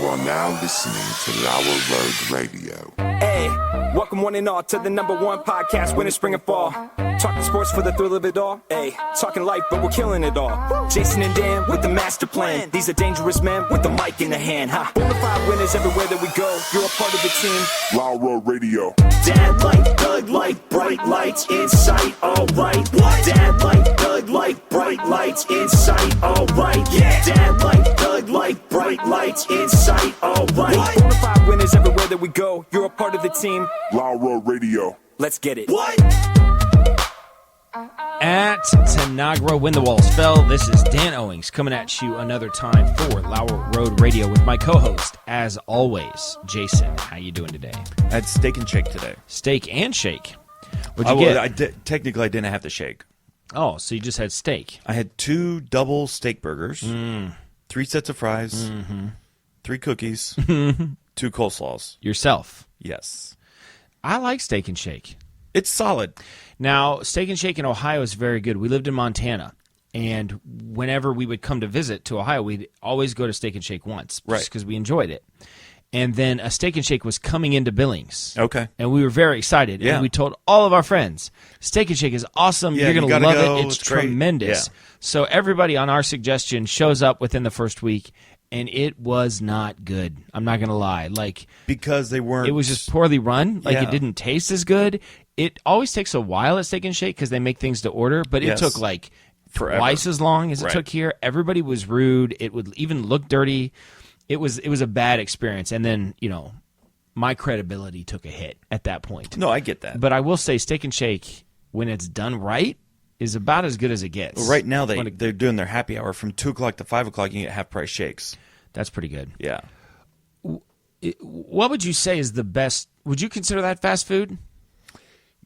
are now listening to Lower Road Radio. Hey, welcome one and all to the #1 podcast, winter, spring, and fall. Talking sports for the thrill of it all. Hey, talking life, but we're killing it all. Jason and Dan with the master plan. These are dangerous men with the mic in the hand. Bonafide winners everywhere that we go. You're a part of the team. Lower Road Radio. Dad light, Doug light, bright lights in sight. All right. What? Dad light, Doug light, bright lights in sight. All right. Yeah. Dad light, Doug light, bright lights in sight. All right. What? Bonafide winners everywhere that we go. You're a part of the team. Lower Road Radio. Let's get it. What? At Tanagra, when the walls fell, this is Dan Owings coming at you another time for Lower Road Radio with my co-host, as always, Jason. How you doing today? I had steak and shake today. Steak and shake. What'd you get? Technically, I didn't have to shake. Oh, so you just had steak. I had 2 double steak burgers, 3 sets of fries, 3 cookies, 2 coleslaws. Yourself? Yes. I like steak and shake. It's solid. Now, Steak and Shake in Ohio is very good. We lived in Montana, and whenever we would come to visit to Ohio, we'd always go to Steak and Shake once, right? Just because we enjoyed it. And then a Steak and Shake was coming into Billings. Okay. And we were very excited. Yeah. And we told all of our friends, Steak and Shake is awesome. Yeah, You're going to love go. it. It's great. tremendous. Yeah. So everybody on our suggestion shows up within the first week, and it was not good. I'm not going to lie. Because they weren't... It was just poorly run. Yeah. It didn't taste as good. It always takes a while at Steak and Shake because they make things to order, but it took forever. Twice as long as it Right. took here. Everybody was rude. It would even look dirty. It was a bad experience. And then, my credibility took a hit at that point. No, I get that. But I will say Steak and Shake, when it's done right, is about as good as it gets. Well, right now, they're doing their happy hour from 2 o'clock to 5 o'clock. You can get half-price shakes. That's pretty good. Yeah. What would you say is the best? Would you consider that fast food?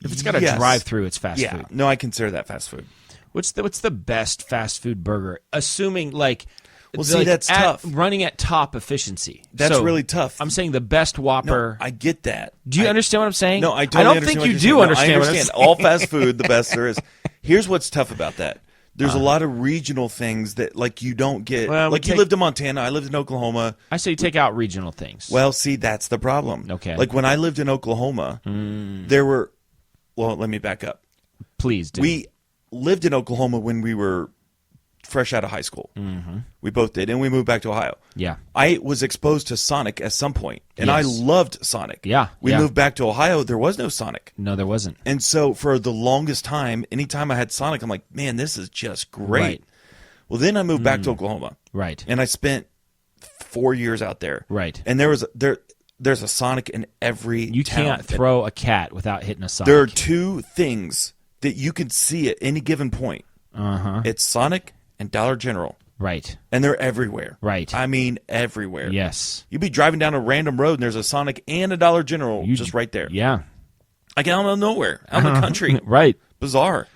If it's got a Yes. drive-through, it's fast Yeah. food. No, I consider that fast food. What's the best fast food burger? Assuming that's tough. Running at top efficiency. That's So, really tough. I'm saying the best Whopper. No, I get that. Do you understand what I'm saying? No, I totally don't understand think what you you're do saying. understand. No, I what I'm understand. saying. All fast food, the best there is. Here's what's tough about that. There's a lot of regional things that you don't get. Well, you lived in Montana. I lived in Oklahoma. I say you take out regional things. Well, see, that's the problem. Okay. Like when I lived in Oklahoma, there were. Well, let me back up. Please do. We lived in Oklahoma when we were fresh out of high school. Mm-hmm. We both did, and we moved back to Ohio. Yeah. I was exposed to Sonic at some point, and I Yes. loved Sonic. Yeah, We yeah. moved back to Ohio. There was no Sonic. No, there wasn't. And so for the longest time, anytime I had Sonic, I'm like, man, this is just great. Right. Well, then I moved back to Oklahoma. Right. And I spent 4 years out there. Right. And there's a Sonic in every You town. can't throw a cat without hitting a Sonic. There are 2 things that you can see at any given point. Uh-huh. It's Sonic and Dollar General. Right. And they're everywhere. Right. I mean, everywhere. Yes. You'd be driving down a random road and there's a Sonic and a Dollar General just right there. Yeah. Like out of nowhere, out in the country. Right. Bizarre.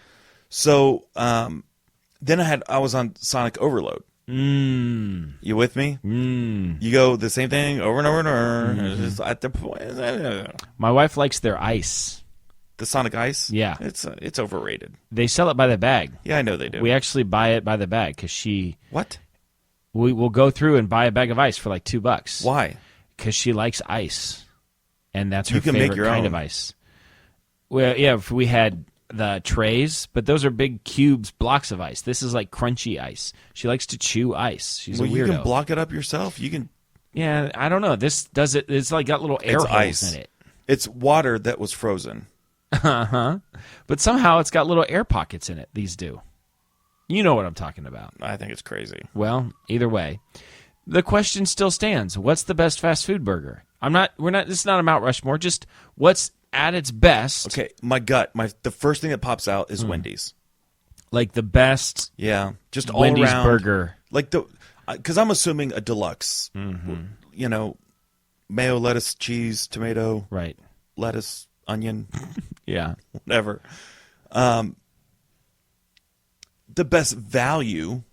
So then I was on Sonic Overload. You with me? You go the same thing over and over and over. It's just at the point. My wife likes their ice. The Sonic Ice? Yeah. It's overrated. They sell it by the bag. Yeah, I know they do. We actually buy it by the bag because What? we will go through and buy a bag of ice for like $2. Why? Because she likes ice, and that's her You can make favorite your kind own. of ice. Well, yeah, if we had the trays, but those are big cubes, blocks of ice. This is like crunchy ice. She likes to chew ice. She's Well, a weirdo. you can block it up yourself. You can. Yeah, I don't know. This does it. It's like got little air It's holes ice. in it. It's water that was frozen. But somehow it's got little air pockets in it. These do. You know what I'm talking about. I think it's crazy. Well, either way, the question still stands. What's the best fast food burger? This is not a Mount Rushmore. Just what's at its best. Okay, my gut, the first thing that pops out is Wendy's. Like the best Yeah, just all Wendy's around burger. Like because I'm assuming a deluxe. Mayo, lettuce, cheese, tomato, Right. lettuce, onion, Yeah. whatever. The best value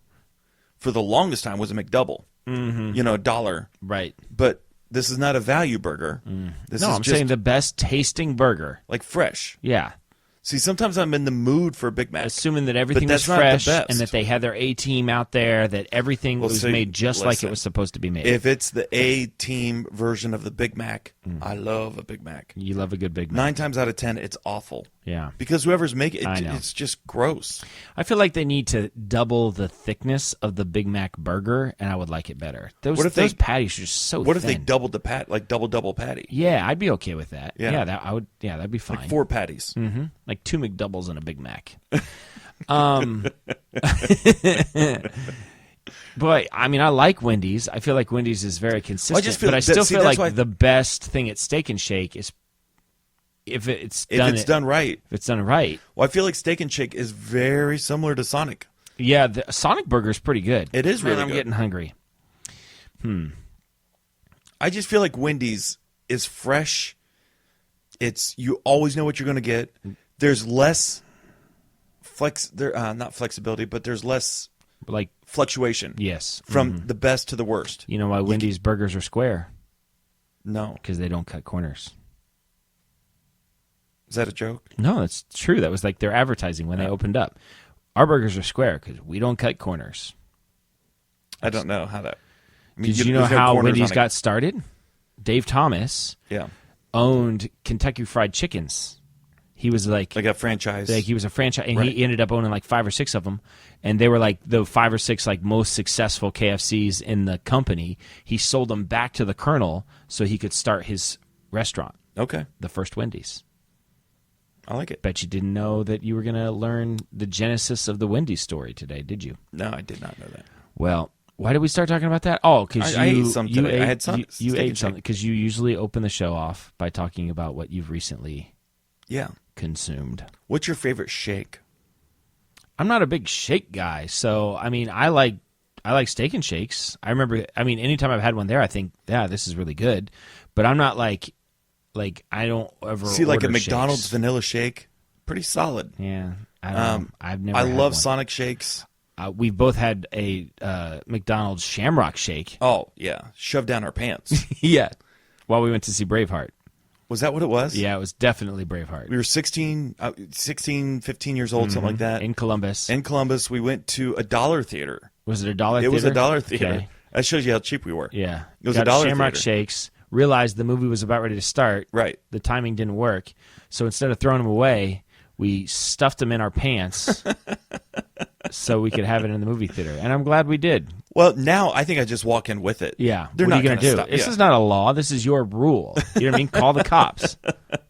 for the longest time was a McDouble. $1. Right. But this is not a value burger. This No, is I'm just saying the best tasting burger. like fresh. Yeah. See, sometimes I'm in the mood for a Big Mac. Assuming that everything was that's not the fresh best. and that they had their A-team out there, that everything was made just like it was supposed to be made. If it's the A-team version of the Big Mac, I love a Big Mac. You love a good Big Mac. 9 times out of 10, it's awful. Yeah. Because whoever's making I it, know. it's just gross. I feel like they need to double the thickness of the Big Mac burger, and I would like it better. Those patties are just so What thin. if they doubled the double patty? Yeah, I'd be okay with that. Yeah. That'd be fine. Like 4 patties. Mm-hmm. Like 2 McDoubles and a Big Mac. But I mean, I like Wendy's. I feel like Wendy's is very consistent. But I still feel like the best thing at Steak and Shake is if it's done right. If it's done right. Well, I feel like Steak and Shake is very similar to Sonic. Yeah, the Sonic burger is pretty good. It is really Man, I'm good. getting hungry. I just feel like Wendy's is fresh. You always know what you're going to get. There's less not flexibility, but there's less like fluctuation. Yes. From the best to the worst. You know why Wendy's burgers are square? No. Because they don't cut corners. Is that a joke? No, that's true. That was like their advertising when they opened up. Our burgers are square because we don't cut corners. I don't know how that. I mean, Did you know how Wendy's got started? Dave Thomas owned Kentucky Fried Chickens. He was like a franchise. Like he was a franchise, and he ended up owning like 5 or 6 of them, and they were like the 5 or 6 like most successful KFCs in the company. He sold them back to the Colonel so he could start his restaurant. Okay, the first Wendy's. I like it. Bet you didn't know that you were going to learn the genesis of the Wendy's story today, did you? No, I did not know that. Well, why did we start talking about that? Oh, because I ate some today. I had some. You ate something because you usually open the show off by talking about what you've recently consumed. What's your favorite shake? I'm not a big shake guy, so I mean, I like Steak and Shakes. I remember, I mean, anytime I've had one there, I think, yeah, this is really good. But I'm not like I don't ever see like a order McDonald's shakes. vanilla shake, pretty solid. Yeah, I don't know. I've never. I had love one. Sonic shakes. We've both had a McDonald's Shamrock Shake. Oh yeah, shoved down our pants. Yeah, while we went to see Braveheart. Was that what it was? Yeah, it was definitely Braveheart. We were 16, 15 years old, something like that. In Columbus. In Columbus, we went to a dollar theater. Was it a dollar theater? It was a dollar theater. Okay. That shows you how cheap we were. Yeah. It was Got a dollar Shamrock theater. Shakes. Realized the movie was about ready to start. Right. The timing didn't work. So instead of throwing them away, we stuffed them in our pants so we could have it in the movie theater. And I'm glad we did. Well, now I think I just walk in with it. Yeah. They're what not are you going to do? stop. This is not a law. This is your rule. You know what I mean? Call the cops.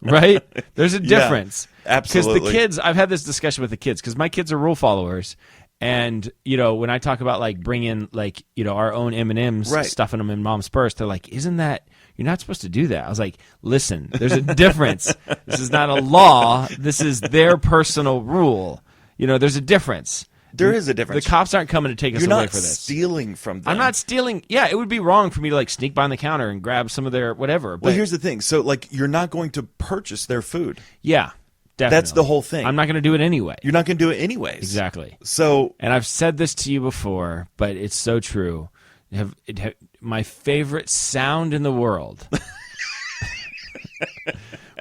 Right? There's a difference. Absolutely. Because the kids, I've had this discussion with the kids because my kids are rule followers. And, you know, when I talk about like bringing like, you know, our own M&Ms, Right. stuffing them in mom's purse, they're like, isn't that, you're not supposed to do that. I was like, listen, there's a difference. This is not a law. This is their personal rule. You know, there's a difference. There is a difference. The cops aren't coming to take us You're away not for this. stealing from them. I'm not stealing. Yeah, it would be wrong for me to like sneak behind the counter and grab some of their whatever. But Well, here's the thing. So, like, you're not going to purchase their food. yeah, definitely. That's the whole thing. I'm not going to do it anyway. You're not going to do it anyways. Exactly. So, And I've said this to you before, but it's so true. My favorite sound in the world,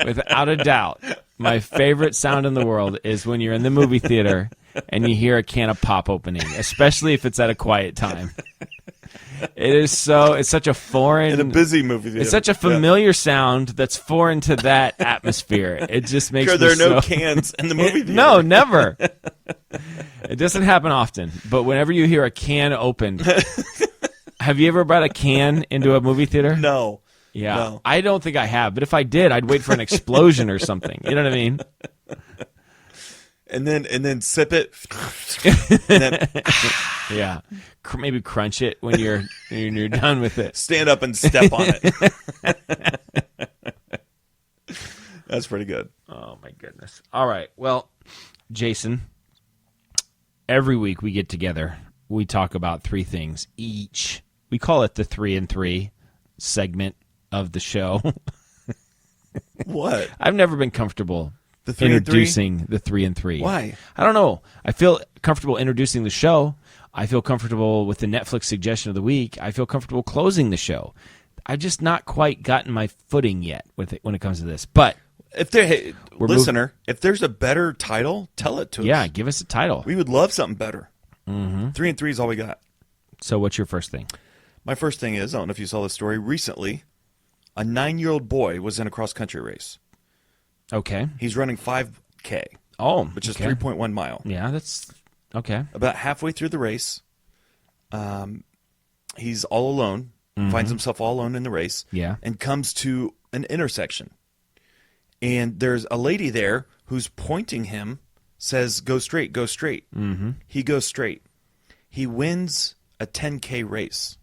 without a doubt, my favorite sound in the world is when you're in the movie theater and you hear a can of pop opening, especially if it's at a quiet time. It's such a foreign, in a busy movie theater. it's such a familiar sound that's foreign to that atmosphere. It just makes Sure, me there are no cans in the movie theater. No, never. It doesn't happen often, but whenever you hear a can opened, have you ever brought a can into a movie theater? No. Yeah, No. I don't think I have, but if I did, I'd wait for an explosion or something. You know what I mean? And then sip it. And then Yeah, maybe crunch it when you're done with it. stand up and step on it. That's pretty good. Oh my goodness! All right, well, Jason, every week we get together. We talk about 3 things each. We call it the 3 and 3 segment of the show. What? I've never been comfortable The 3 and 3? introducing the 3 and 3. Why? I don't know. I feel comfortable introducing the show. I feel comfortable with the Netflix suggestion of the week. I feel comfortable closing the show. I've just not quite gotten my footing yet with it when it comes to this. But If there, hey, We're listener, if there's a better title, tell it to us. Yeah, give us a title. We would love something better. 3 and 3 is all we got. So what's your first thing? My first thing is, I don't know if you saw this story recently, a 9-year-old boy was in a cross-country race. Okay. He's running 5K, which is 3.1 mile. Yeah, that's okay. About halfway through the race, he's all alone, finds himself all alone in the race, and comes to an intersection. And there's a lady there who's pointing him, says, go straight, go straight. Mm-hmm. He goes straight. He wins a 10K race.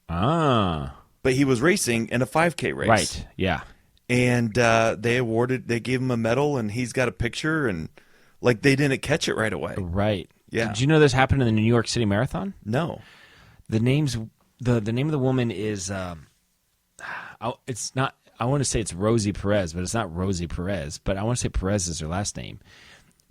Ah. But he was racing in a 5K race. Right, yeah. And they gave him a medal, and he's got a picture, and like they didn't catch it right away. Right. Yeah. Did you know this happened in the New York City Marathon? No. The name of the woman is it's not. I want to say it's Rosie Perez, but it's not Rosie Perez. But I want to say Perez is her last name.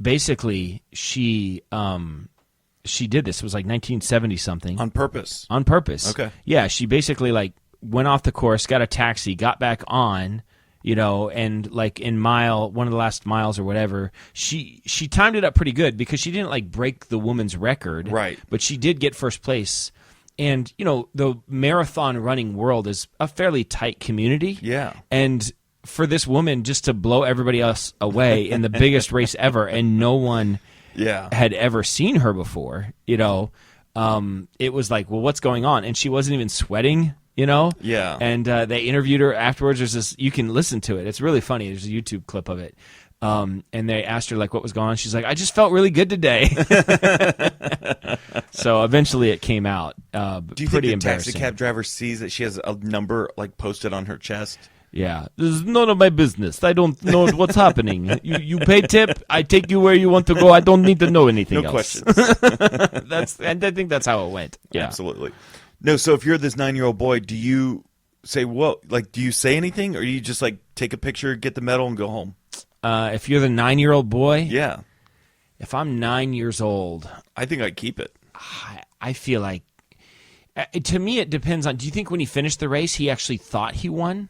Basically, she did this. It was like 1970 something. On purpose. On purpose. Okay. Yeah, she basically like went off the course, got a taxi, got back on, and like in one of the last miles or whatever, she timed it up pretty good because she didn't like break the woman's record. Right. But she did get first place. And, the marathon running world is a fairly tight community. Yeah. And for this woman just to blow everybody else away in the biggest race ever, and no one had ever seen her before, it was like, well, what's going on? And she wasn't even sweating, Yeah. And they interviewed her afterwards. There's this, you can listen to it. It's really funny. There's a YouTube clip of it. And they asked her like what was going on. She's like, I just felt really good today. So eventually it came out. Do you pretty think the embarrassing. taxi cab driver sees that she has a number like posted on her chest? Yeah, this is none of my business. I don't know what's happening. You pay tip. I take you where you want to go. I don't need to know anything No else. questions. And I think that's how it went. Yeah, Absolutely. No, so if you're this 9-year-old boy, do you say, well, like, do you say anything, or do you just like take a picture, get the medal, and go home? If you're the 9-year-old boy, Yeah. if I'm 9 years old, I think I'd keep it. I feel like, to me, it depends on, do you think when he finished the race, he actually thought he won?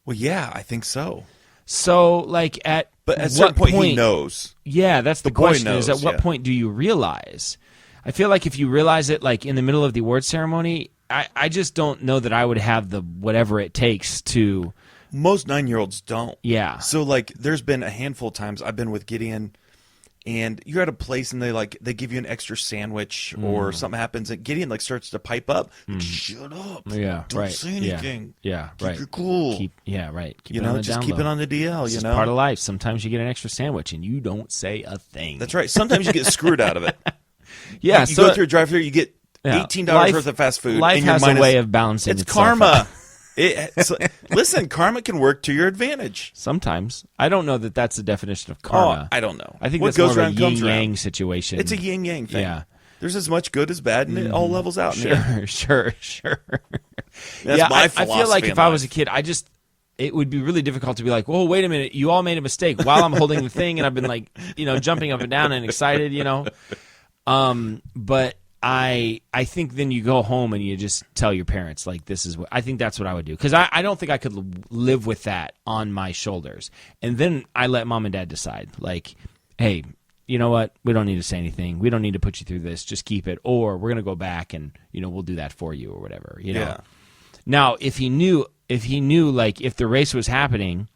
Well, yeah, I think so. So, like, But at a what certain point, he knows. Yeah, that's the boy question, is knows, at what point do you realize? I feel like if you realize it, like, in the middle of the award ceremony, I just don't know that I would have the whatever it takes to... Most 9-year-olds don't. Yeah. So, like, there's been a handful of times I've been with Gideon, and you're at a place, and they give you an extra sandwich, or something happens, and Gideon, like, starts to pipe up. Like, shut up. Yeah, Don't right. say anything. Yeah, Keep right. your cool. Keep it you on know, the just down keep low. it on the DL, It's you just know? part of life. Sometimes you get an extra sandwich, and you don't say a thing. That's right. Sometimes you get screwed out of it. Yeah, Like, you go through a drive-thru, you get $18 worth of fast food. Life and your has a way of balancing It's itself karma. out. Listen, karma can work to your advantage. Sometimes. I don't know that that's the definition of karma. Oh, I don't know. I think What that's goes more around of a comes yin-yang around. situation. It's a yin-yang thing. Yeah. There's as much good as bad, and it all levels out. in the end. Sure. That's my I philosophy feel like in if I life. was a kid, it would be really difficult to be like, whoa, wait a minute, you all made a mistake while I'm holding the thing, and I've been like, jumping up and down and excited, But I think then you go home and you just tell your parents, like, this is what I think that's what I would do, because I don't think I could live with that on my shoulders. And then I let mom and dad decide, like, hey, you know what? We don't need to say anything. We don't need to put you through this. Just keep it, or we're gonna go back and we'll do that for you or whatever. Yeah. Now, if he knew, like, if the race was happening,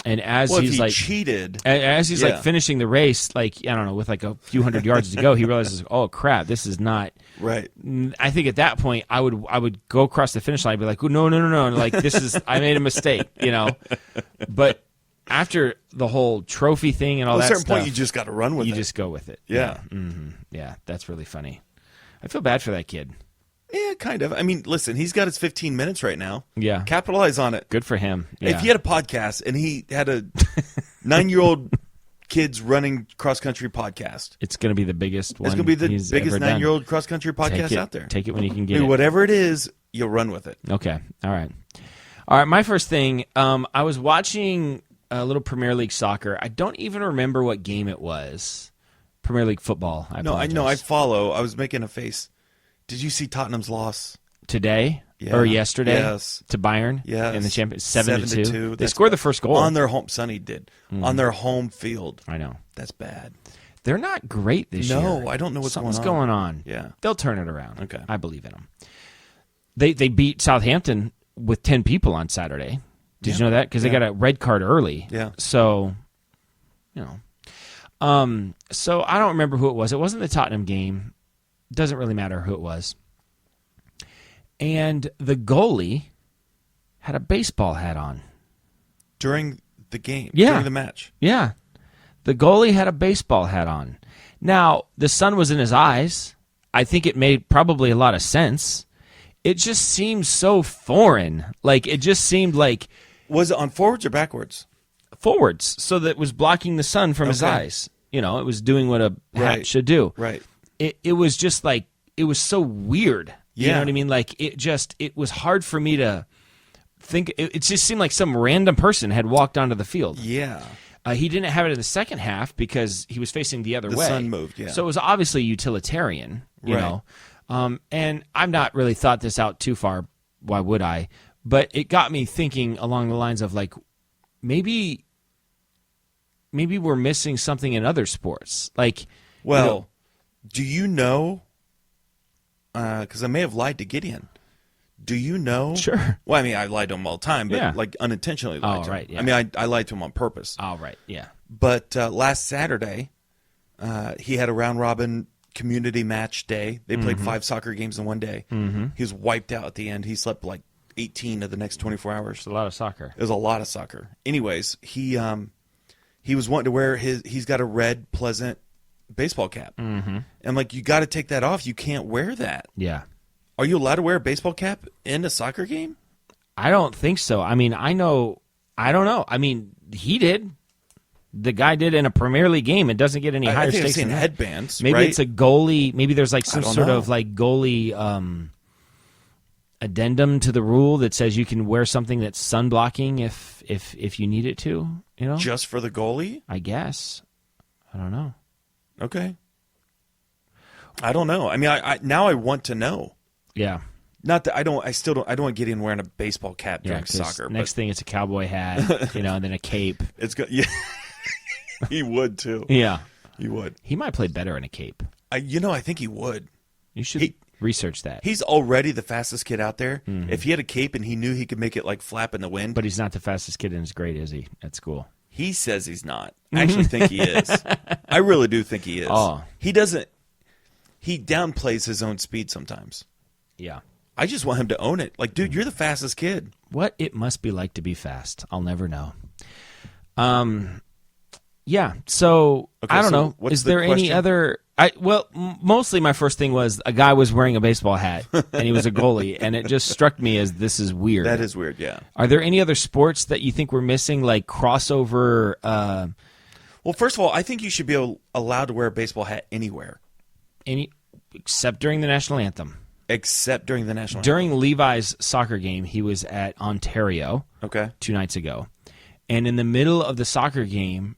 and as Well, if he's he like cheated, as he's Yeah. like finishing the race, like, I don't know, with like a few hundred yards to go, he realizes, oh crap, this is not right? I think at that point I would go across the finish line and be like, oh, no, like, this is, I made a mistake, But after the whole trophy thing and all At a that certain point, stuff, you just got to run with it. you just go with it. Yeah. Yeah, that's really funny. I feel bad for that kid. Yeah, kind of. I mean, listen, he's got his 15 minutes right now. Yeah. Capitalize on it. Good for him. Yeah. If he had a podcast and he had a 9-year-old kids running cross-country podcast, It's going to be the biggest one. it's going to be the he's biggest ever done. 9-year-old cross-country podcast out there. Take it when you can get Dude, it. whatever it is, you'll run with it. Okay. All right. My first thing, I was watching a little Premier League soccer. I don't even remember what game it was. Premier League football. I No, I apologize. know. I follow. I was making a face. Did you see Tottenham's loss? Today? or yesterday to Bayern in the Champions 7-2. They scored the first goal on their home. Sonny did on their home field. I know that's bad. They're not great this year. No, I don't know what's Something's going on. Yeah, they'll turn it around. Okay, I believe in them. They beat Southampton with 10 people on Saturday. Did you know that? Because they got a red card early. Yeah. So, so I don't remember who it was. It wasn't the Tottenham game. Doesn't really matter who it was. And the goalie had a baseball hat on during the game. Yeah. During the match. Yeah. The goalie had a baseball hat on. Now, the sun was in his eyes. I think it made probably a lot of sense. It just seemed so foreign. Like, it just seemed like... Was it on forwards or backwards? Forwards, so that it was blocking the sun from his eyes. It was doing what a hat should do. Right. It was just like, it was so weird. You know what I mean? Like, it was hard for me to think. It just seemed like some random person had walked onto the field. Yeah. He didn't have it in the second half because he was facing the other way. The sun moved, yeah. So it was obviously utilitarian, you know. And I've not really thought this out too far. Why would I? But it got me thinking along the lines of, like, maybe we're missing something in other sports. Like, well, do you know? Because I may have lied to Gideon. Do you know? Sure. Well, I mean, I lied to him all the time, but like unintentionally lied to him. Yeah. I mean, I lied to him on purpose. Oh, right, yeah. But last Saturday, he had a round-robin community match day. They played 5 soccer games in one day. Mm-hmm. He was wiped out at the end. He slept like 18 of the next 24 hours. It's a lot of soccer. It was a lot of soccer. Anyways, he was wanting to wear he's got a red Pleasant baseball cap. Mm-hmm. And I'm like, you got to take that off. You can't wear that. Yeah. Are you allowed to wear a baseball cap in a soccer game? I don't think so. I mean, I don't know. I mean, he did. The guy did in a Premier League game. It doesn't get any higher stakes. I've seen than headbands. Maybe right? it's a goalie. Maybe there's like some sort know. of like goalie addendum to the rule that says you can wear something that's sun blocking if you need it to. You know, just for the goalie. I guess. I don't know. Okay. I don't know. I mean, I now I want to know. Yeah. Not that I don't want Gideon wearing a baseball cap during soccer. Next thing, it's a cowboy hat, and then a cape. It's good. Yeah. He would too. Yeah. He would. He might play better in a cape. I think he would. You should research that. He's already the fastest kid out there. Mm-hmm. If he had a cape and he knew he could make it like flap in the wind. But he's not the fastest kid in his grade, is he, at school? He says he's not. I actually think he is. I really do think he is. Oh. He doesn't. He downplays his own speed sometimes. Yeah. I just want him to own it. Like, dude, you're the fastest kid. What it must be like to be fast, I'll never know. Yeah. So okay, I don't know. Is there any other? Mostly my first thing was a guy was wearing a baseball hat and he was a goalie, and it just struck me as this is weird. That is weird. Yeah. Are there any other sports that you think we're missing, like crossover? Well, first of all, I think you should be allowed to wear a baseball hat anywhere. Except during the national anthem. Except during the national anthem. During Levi's soccer game, he was at Ontario 2 nights ago. And in the middle of the soccer game,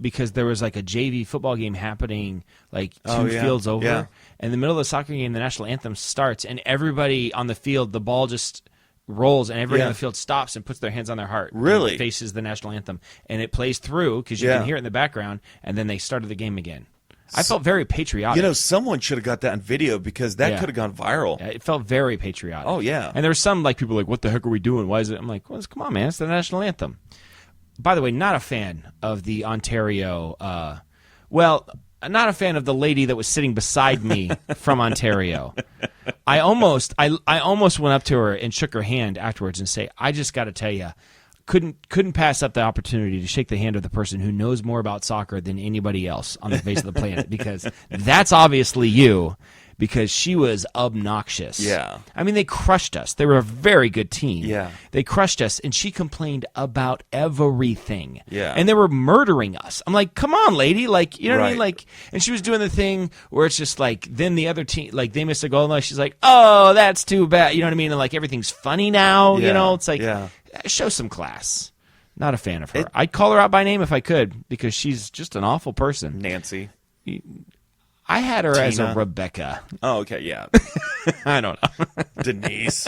because there was like a JV football game happening like two fields over. Yeah. In the middle of the soccer game, the national anthem starts, and everybody on the field, the ball just rolls, and everybody on the field stops and puts their hands on their heart. Really? And faces the national anthem. And it plays through because you can hear it in the background, and then they started the game again. I felt very patriotic. Someone should have got that on video because that could have gone viral. It felt very patriotic. Oh, yeah. And there were some people like, what the heck are we doing? Why is it? I'm like, well, come on, man. It's the national anthem. By the way, not a fan of the Ontario. Not a fan of the lady that was sitting beside me from Ontario. I almost went up to her and shook her hand afterwards and say, I just got to tell you, couldn't pass up the opportunity to shake the hand of the person who knows more about soccer than anybody else on the face of the planet, because that's obviously you, because she was obnoxious. Yeah. I mean, they crushed us. They were a very good team. Yeah. They crushed us, and she complained about everything. Yeah. And they were murdering us. I'm like, come on, lady. Like, you know what I mean? Right. Like, and she was doing the thing where it's just like, then the other team, like, they missed a goal, and she's like, oh, that's too bad. You know what I mean? And like, everything's funny now. Yeah. You know, it's like, show some class. Not a fan of her. I'd call her out by name if I could, because she's just an awful person. Nancy. I had her as a Rebecca. Oh, okay, yeah. I don't know. Denise.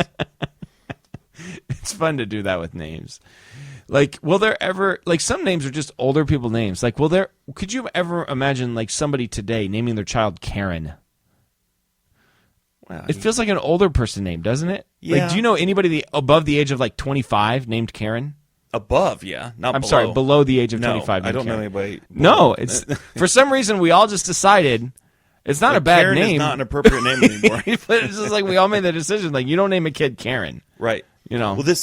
fun to do that with names. Like, will there ever, like, some names are just older people names. Like, could you ever imagine, like, somebody today naming their child Karen? Wow, it feels like an older person name, doesn't it? Yeah. Like, do you know anybody above the age of, like, 25 named Karen? Above, yeah. Not I'm below. sorry, below the age of No, 25 named I don't Karen. know anybody. No, it's, for some reason, we all just decided it's not a bad Karen name. is not an appropriate name anymore. But it's just like we all made the decision. Like, you don't name a kid Karen. Right. You know. Well,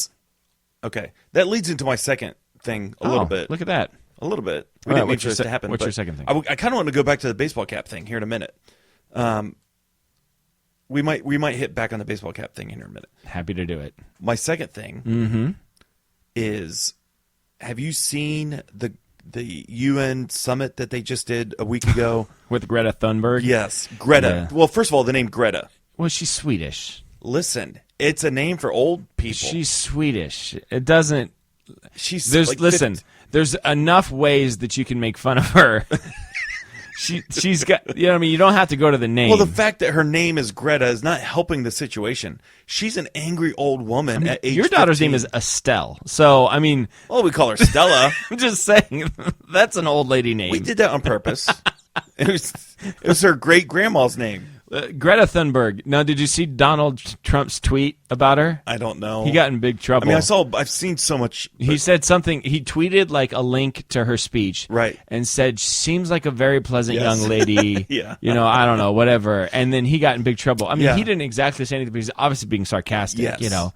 okay. That leads into my second thing a little bit. Look at that. A little bit. We All right, didn't mean for this to happen. what's but your second thing? I kind of want to go back to the baseball cap thing here in a minute. We might hit back on the baseball cap thing here in a minute. Happy to do it. My second thing is, have you seen the UN summit that they just did a week ago? With Greta Thunberg? Yes, Greta. Yeah. Well, first of all, the name Greta. Well, she's Swedish. Listen, it's a name for old people. She's Swedish. It doesn't... She's like there's enough ways that you can make fun of her. She's got, you know what I mean? You don't have to go to the name. Well, the fact that her name is Greta is not helping the situation. She's an angry old woman at age Your daughter's 15. name is Estelle. So, I mean... Well, we call her Stella. I'm just saying, that's an old lady name. We did that on purpose. It was her great-grandma's name. Greta Thunberg. Now, did you see Donald Trump's tweet about her? I don't know. He got in big trouble. I mean, I've seen so much. He said something. He tweeted like a link to her speech, Right. And said seems like a very pleasant Yes. young lady. Yeah. You know, I don't know, whatever. And then he got in big trouble. I mean, Yeah. he didn't exactly say anything, but he's obviously being sarcastic. Yes. You know,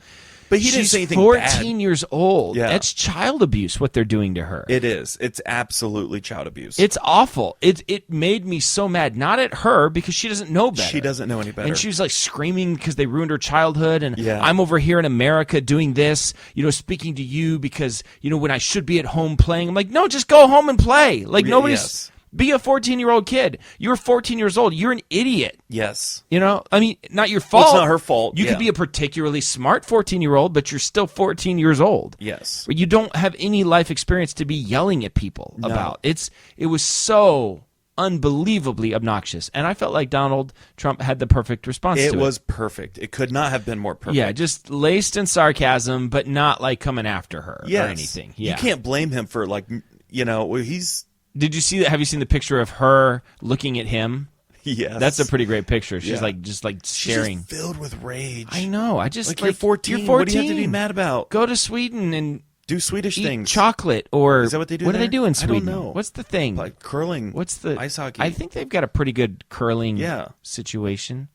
But he didn't She's say anything 14 bad. years old. Yeah. That's child abuse. What they're doing to her. It is. It's absolutely child abuse. It's awful. It made me so mad. Not at her because she doesn't know better. She doesn't know any better. And she was like screaming because they ruined her childhood. And Yeah. I'm over here in America doing this, you know, speaking to you because, you know, when I should be at home playing. I'm like, no, just go home and play. Like nobody's. Yes. Be a 14-year-old kid. You're 14 years old. You're an idiot. Yes. You know, I mean, not your fault. Well, it's not her fault. You Yeah. could be a particularly smart 14-year-old, but you're still 14 years old. Yes. You don't have any life experience to be yelling at people about. It was so unbelievably obnoxious, and I felt like Donald Trump had the perfect response to it. It was perfect. It could not have been more perfect. Yeah, just laced in sarcasm, but not like coming after her Yes. or anything. Yeah. You can't blame him for, like, you know, he's... Did you see that? Have you seen the picture of her looking at him? Yes. That's a pretty great picture. She's Yeah. like just like staring. She's just filled with rage. I know. I just Like, you're 14. You're 14. What do you have to be mad about? Go to Sweden and Do Swedish eat things. chocolate, or Is that what they do What do they there? do in I don't Sweden? know. What's the thing? Like curling. What's the ice hockey? I think they've got a pretty good curling Yeah. situation.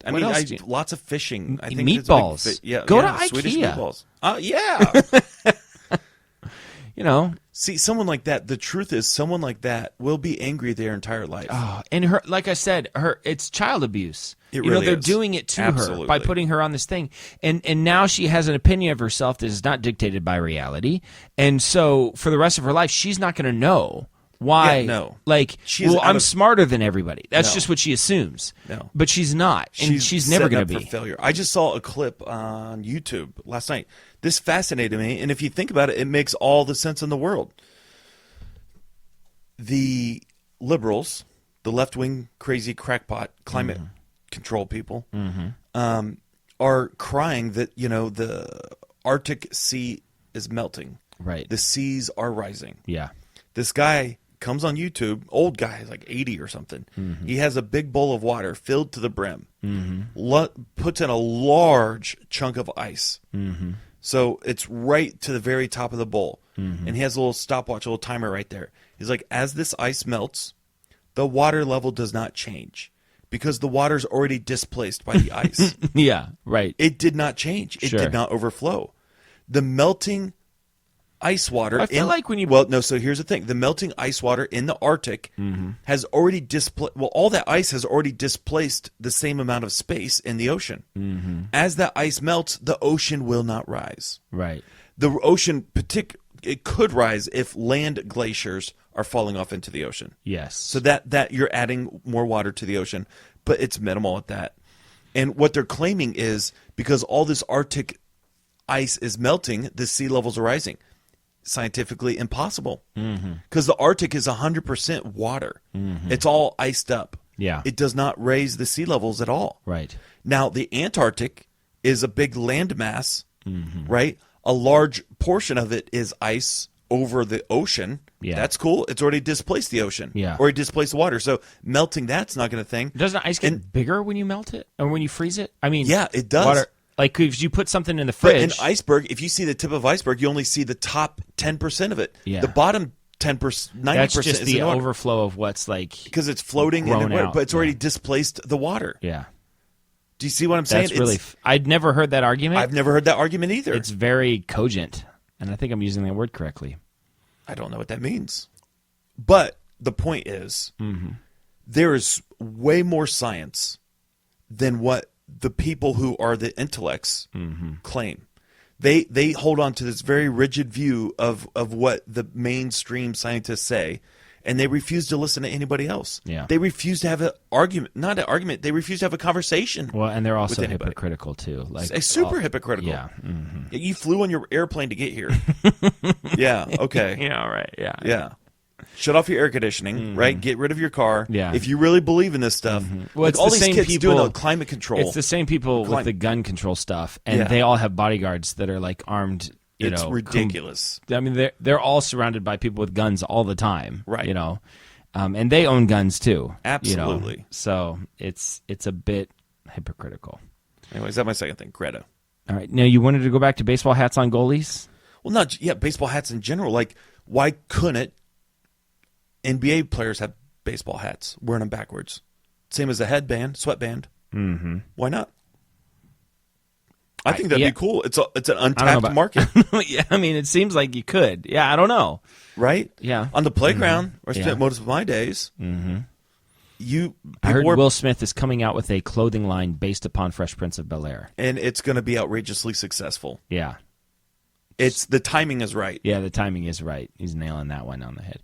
I What mean, else do you- lots of fishing. I think Meatballs. It's a big yeah, Go yeah, to Swedish IKEA. meatballs. Yeah. You know, See, someone like that. The truth is, someone like that will be angry their entire life. and her, like I said, it's child abuse. It you know, really they're is. doing it to her Absolutely. by putting her on this thing, and now she has an opinion of herself that is not dictated by reality, and so for the rest of her life, she's not going to know why. Yeah, no. Like, She is out I'm of- smarter than everybody. That's No. just what she assumes. No. But she's not, and she's never setting going up to for be. failure. I just saw a clip on YouTube last night. This fascinated me, and if you think about it, it makes all the sense in the world. The liberals, the left-wing crazy crackpot climate control people, are crying that, you know, the Arctic Sea is melting. Right. The seas are rising. Yeah. This guy comes on YouTube, old guy, like 80 or something. He has a big bowl of water filled to the brim, puts in a large chunk of ice. So it's right to the very top of the bowl. And he has a little stopwatch, a little timer right there. He's like, as this ice melts, the water level does not change because the water's already displaced by the ice. Yeah. Right. It did not change. It Sure. did not overflow. The melting ice water. I feel like when you- Well, no, so here's the thing. The melting ice water in the Arctic has already displaced... Well, all that ice has already displaced the same amount of space in the ocean. As that ice melts, the ocean will not rise. Right. The ocean, it could rise if land glaciers are falling off into the ocean. Yes. So that you're adding more water to the ocean, but it's minimal at that. And what they're claiming is because all this Arctic ice is melting, the sea levels are rising. Scientifically impossible. Because the Arctic is 100% water. It's all iced up. Yeah. It does not raise the sea levels at all. Right. Now, the Antarctic is a big landmass right? A large portion of it is ice over the ocean. Yeah. That's cool. It's already displaced the ocean. Yeah. Or it displaced the water. So melting that's not going to thing. Doesn't ice get bigger when you melt it or when you freeze it? I mean, yeah, it does. Water, like if you put something in the But fridge. an iceberg, if you see the tip of iceberg, you only see the top 10% of it. Yeah. The bottom 10%, 90% that's just is the in water. overflow of what's like Because it's floating in the grown water, out. but it's already displaced the water. Yeah. Do you see what I'm saying? That's really. I'd never heard that argument. I've never heard that argument either. It's very cogent, and I think I'm using that word correctly. I don't know what that means. But the point is, there is way more science than what the people who are the intellects claim. They hold on to this very rigid view of what the mainstream scientists say, and they refuse to listen to anybody else. Yeah. They refuse to have an argument. Not an argument. They refuse to have a conversation. Well, and they're also with anybody. hypocritical too. Like It's super hypocritical. Yeah. You flew on your airplane to get here. Yeah. Okay. Yeah. Right. Yeah. Yeah. Shut off your air conditioning, right? Get rid of your car. Yeah. If you really believe in this stuff. Well, like it's all the these same kids people- doing the climate control. It's the same people with the gun control stuff, and Yeah. they all have bodyguards that are like armed. It's ridiculous. I mean, they're all surrounded by people with guns all the time, Right. You know, and they own guns too. Absolutely. You know? So it's a bit hypocritical. Anyways, that's my second thing, Greta. All right, now you wanted to go back to baseball hats on goalies. Well, baseball hats in general. Like, why couldn't NBA players have baseball hats wearing them backwards? Same as a headband, sweatband. Mm-hmm. Why not? I think that'd be cool. It's an untapped market, Yeah, I mean, it seems like you could. Yeah, I don't know. right? Yeah. On the playground, where I Yeah. spent most of my days. I heard wore- Will Smith is coming out with a clothing line based upon Fresh Prince of Bel-Air. and it's going to be outrageously successful. Yeah. It's the timing is right. Yeah, the timing is right. He's nailing that one on the head.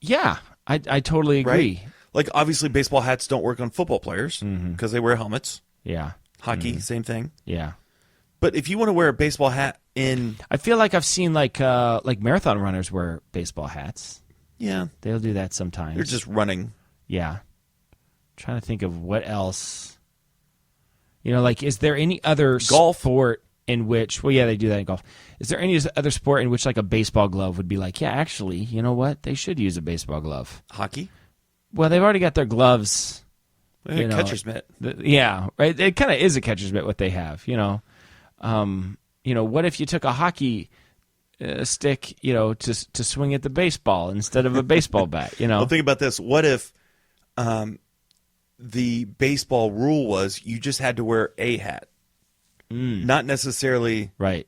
Yeah, I totally agree. Right? Like, obviously, baseball hats don't work on football players because they wear helmets. Yeah. Hockey, same thing. Yeah. But if you want to wear a baseball hat in, I feel like I've seen like marathon runners wear baseball hats. yeah, They'll do that sometimes. they're just running. Yeah. Trying to think of what else. You know, like, is there any other Golf. sport in which, well, yeah, they do that in golf. Is there any other sport in which, like, a baseball glove would be like, yeah, actually, you know what? They should use a baseball glove. Hockey, Well, they've already got their gloves. You know, catcher's mitt. Yeah, right. It kind of is a catcher's mitt what they have, you know. What if you took a hockey stick, you know, to swing at the baseball instead of a baseball bat, you know? Well, think about this. What if the baseball rule was you just had to wear a hat, not necessarily Right.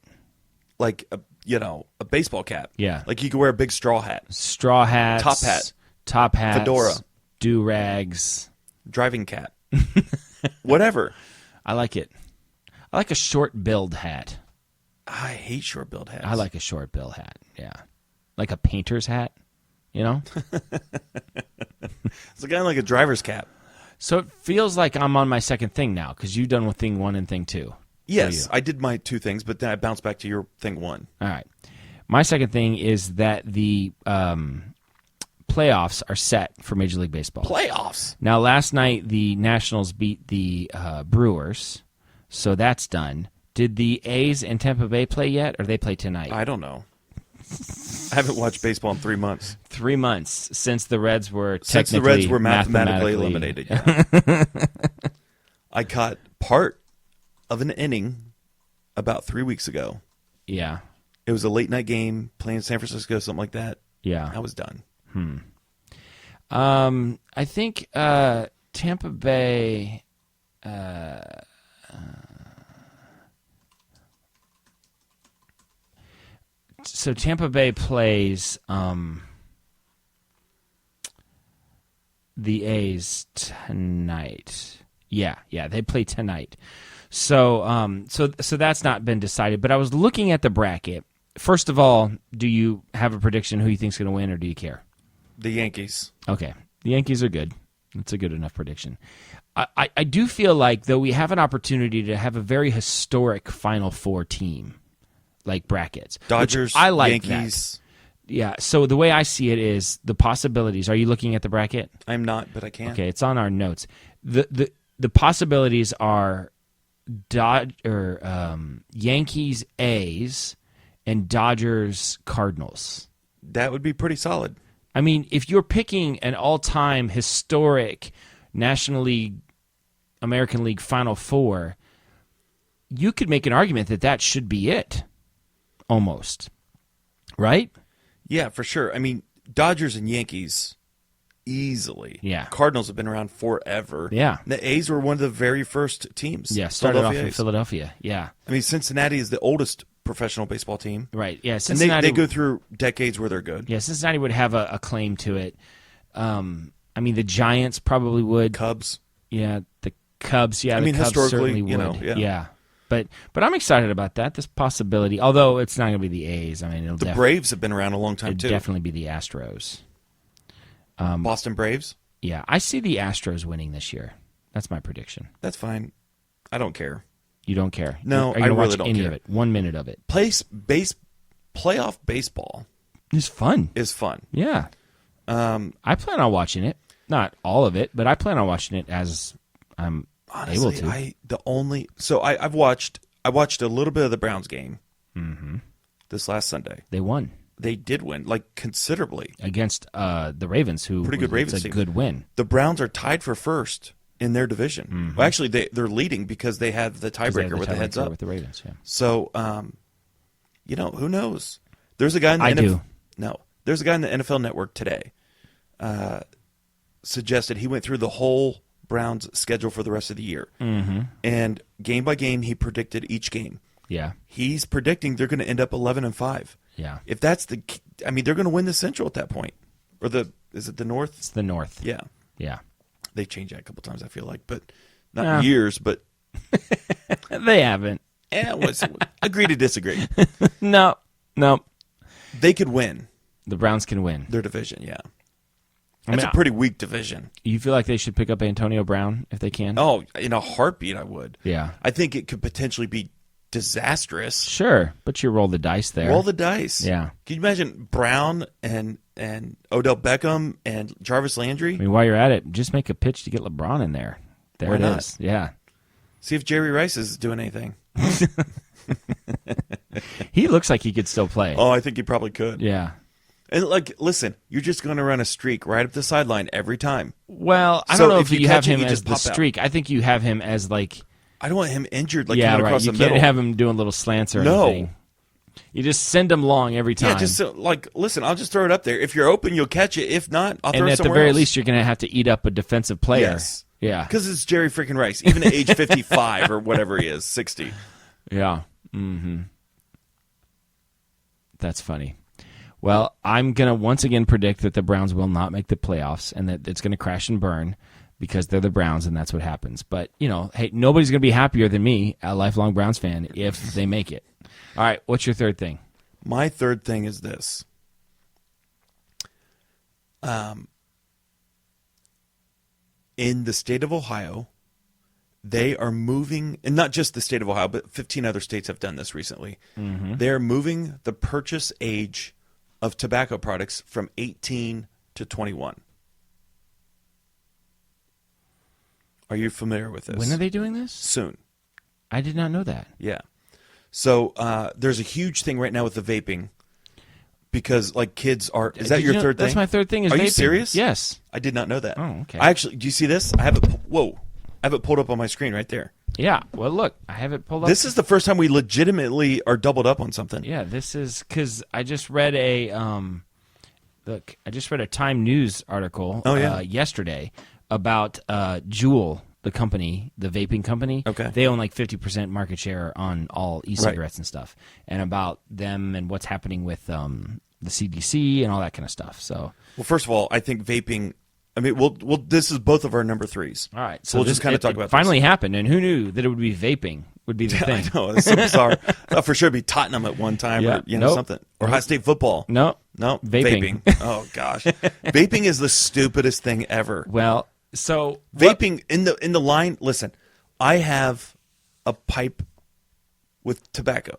like a baseball cap. Yeah. like you could wear a big straw hat, Straw hats, top hats, Fedora. do rags. driving cap, whatever. I like it. I like a short billed hat. I hate short billed hats. I like a short bill hat. Yeah, like a painter's hat. You know. It's kind of like a driver's cap. So it feels like I'm on my second thing now because you've done with thing one and thing two. Yes, I did my two things, but then I bounced back to your thing one. All right. My second thing is that the playoffs are set for Major League Baseball. Playoffs. Now, last night, the Nationals beat the Brewers, so that's done. Did the A's and Tampa Bay play yet, or they play tonight? I don't know. I haven't watched baseball in 3 months. 3 months since the Reds were Since the Reds were mathematically eliminated. Yeah. I caught part of an inning about 3 weeks ago. Yeah. It was a late night game playing San Francisco, something like that. Yeah. I was done. I think Tampa Bay. So Tampa Bay plays the A's tonight. Yeah, they play tonight. So so that's not been decided. But I was looking at the bracket. First of all, do you have a prediction who you think's going to win, or do you care? The Yankees. Okay, the Yankees are good. That's a good enough prediction. I do feel like, though, we have an opportunity to have a very historic Final Four team, like brackets. Dodgers, I like Yankees. that. Yeah, so the way I see it is the possibilities. Are you looking at the bracket? I'm not, but I can. Okay, it's on our notes. The possibilities are Yankees A's and Dodgers Cardinals. That would be pretty solid. I mean, if you're picking an all-time historic National League, American League Final Four, you could make an argument that that should be it, almost. Right? Yeah, for sure. I mean, Dodgers and Yankees, easily. Yeah. Cardinals have been around forever. Yeah. The A's were one of the very first teams. Yeah, started off in A's. Philadelphia. Yeah. I mean, Cincinnati is the oldest professional baseball team. Right. Yeah, And Cincinnati. they go through decades where they're good. Yeah, Cincinnati would have a claim to it. I mean, the Giants probably would. Cubs. Yeah, the Cubs. Yeah, I mean, the Cubs historically, certainly would. yeah. But I'm excited about that. This possibility, although it's not going to be the A's. I mean, it'll The Braves have been around a long time, too. definitely be the Astros. Boston Braves? Yeah, I see the Astros winning this year. That's my prediction. That's fine. I don't care. You don't care? No, Are you I gonna really watch don't any care. of it. 1 minute of it. Playoff baseball It's fun. is fun. Yeah. I plan on watching it. Not all of it, but I plan on watching it as I'm Honestly, able to. I watched a little bit of the Browns game this last Sunday. They won They did win, like considerably. against the Ravens, who Pretty good Ravens It's a team. good win. The Browns are tied for first in their division. Well, actually, they're leading because they have the 'Cause they have tiebreaker with the heads tiebreaker up. with the Ravens. Yeah. So, who knows? There's a guy in the I do. No, there's a guy in the NFL Network today. Suggested he went through the whole Browns schedule for the rest of the year, and game by game he predicted each game. Yeah. He's predicting they're going to end up 11-5. Yeah. If that's they're going to win the Central at that point, or is it the North? It's the North. Yeah, Yeah. they've changed that a couple times. I feel like, but not years. But They haven't. agree to disagree. No. They could win The Browns can win. their division. Yeah, I mean, it's a pretty weak division. You feel like they should pick up Antonio Brown if they can? Oh, in a heartbeat, I would. Yeah. I think it could potentially be disastrous. Sure, but you roll the dice there. Roll the dice. Yeah. Can you imagine Brown and Odell Beckham and Jarvis Landry? I mean, while you're at it, just make a pitch to get LeBron in there. There Why it not? is. Yeah. See if Jerry Rice is doing anything. He looks like he could still play. Oh, I think he probably could. Yeah. And listen, you're just going to run a streak right up the sideline every time. Well, I So don't know if if you you have catch it, him you as just the pop out. streak. I think you have him as like I don't want him injured yeah, coming right. across You the can't middle. have him doing little slants or No. anything. You just send him long every time. Yeah, just listen, I'll just throw it up there. If you're open, you'll catch it. If not, I'll throw and it at the somewhere very else. least, you're going to have to eat up a defensive player. Yes. Yeah. Because it's Jerry freaking Rice, even at age 55 or whatever he is, 60. Yeah. Mm-hmm. That's funny. Well, I'm going to once again predict that the Browns will not make the playoffs and that it's going to crash and burn because they're the Browns and that's what happens. But, hey, nobody's going to be happier than me, a lifelong Browns fan, if they make it. All right, what's your third thing? My third thing is this. In the state of Ohio, they are moving, and not just the state of Ohio, but 15 other states have done this recently. They are moving the purchase age of tobacco products from 18 to 21. Are you familiar with this? When are they doing this? Soon. I did not know that. Yeah. So there's a huge thing right now with the vaping because kids are. Is that Did your you know- third thing? That's my third thing. Is Are you vaping. serious? Yes. I did not know that. Oh, okay. I actually. Do you see this? I have it. Whoa! I have it pulled up on my screen right there. Yeah. Well, look, I have it pulled up. This is the first time we legitimately are doubled up on something. Yeah, this is because I just read a Time News article yesterday about Juul, the company, the vaping company. Okay. They own 50% market share on all e-cigarettes and stuff, and about them and what's happening with the CDC and all that kind of stuff. So, Well, first of all, I think vaping. I mean, we'll. This is both of our number threes. all right. So we'll just kind of talk about it finally happened, and who knew that it would be vaping would be the this. thing? I know it's so bizarre. I thought for sure it'd be Tottenham at one time, Yeah. or Nope. something, or High State football. No. No, Vaping. Oh gosh, vaping is the stupidest thing ever. Well, so Vaping in the line. Listen, I have a pipe with tobacco.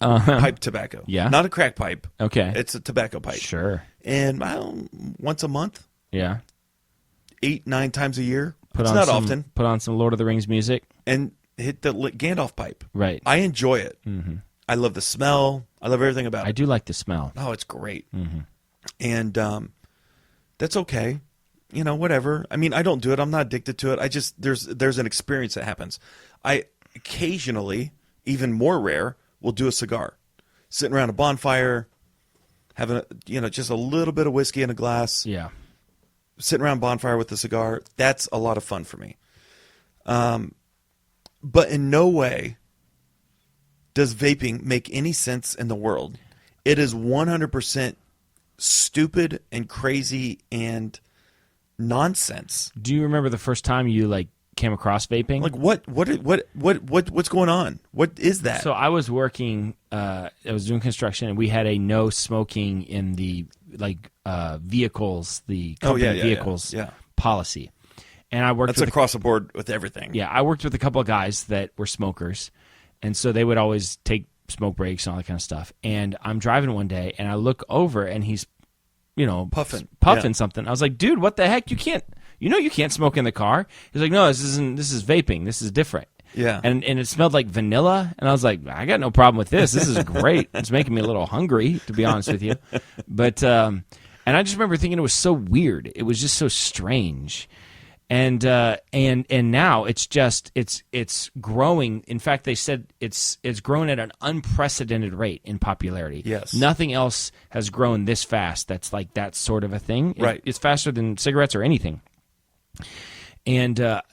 Pipe tobacco. Yeah. Not a crack pipe. Okay. It's a tobacco pipe. Sure. And once a month, Yeah. 8-9 times a year. Put it's on not some, often. Put on some Lord of the Rings music. And hit the Gandalf pipe. Right. I enjoy it. Mm-hmm. I love the smell. I love everything about it. I do like the smell. Oh, it's great. Mm-hmm. And that's okay. You know, whatever. I mean, I don't do it. I'm not addicted to it. I just there's an experience that happens. I occasionally, even more rare, will do a cigar, sitting around a bonfire, having just a little bit of whiskey in a glass. Yeah. Sitting around a bonfire with a cigar. That's a lot of fun for me. But in no way does vaping make any sense in the world. It is 100% stupid and crazy and nonsense. Do you remember the first time you came across vaping? Like what's going on? What is that? So I was working. I was doing construction, and we had a no smoking in the vehicles, the company vehicles policy. And I worked. That's across the board with everything. Yeah, I worked with a couple of guys that were smokers, and so they would always take smoke breaks and all that kind of stuff. And I'm driving one day, and I look over, and he's, puffing something. I was like, dude, what the heck? You can't smoke in the car. He's like, no, this is vaping. This is different. Yeah. And it smelled like vanilla, and I was like, I got no problem with this. This is great. It's making me a little hungry, to be honest with you. But and I just remember thinking it was so weird. It was just so strange. And now it's growing. In fact, they said it's grown at an unprecedented rate in popularity. Yes. Nothing else has grown this fast. That's like that sort of a thing. Right. It's faster than cigarettes or anything. And the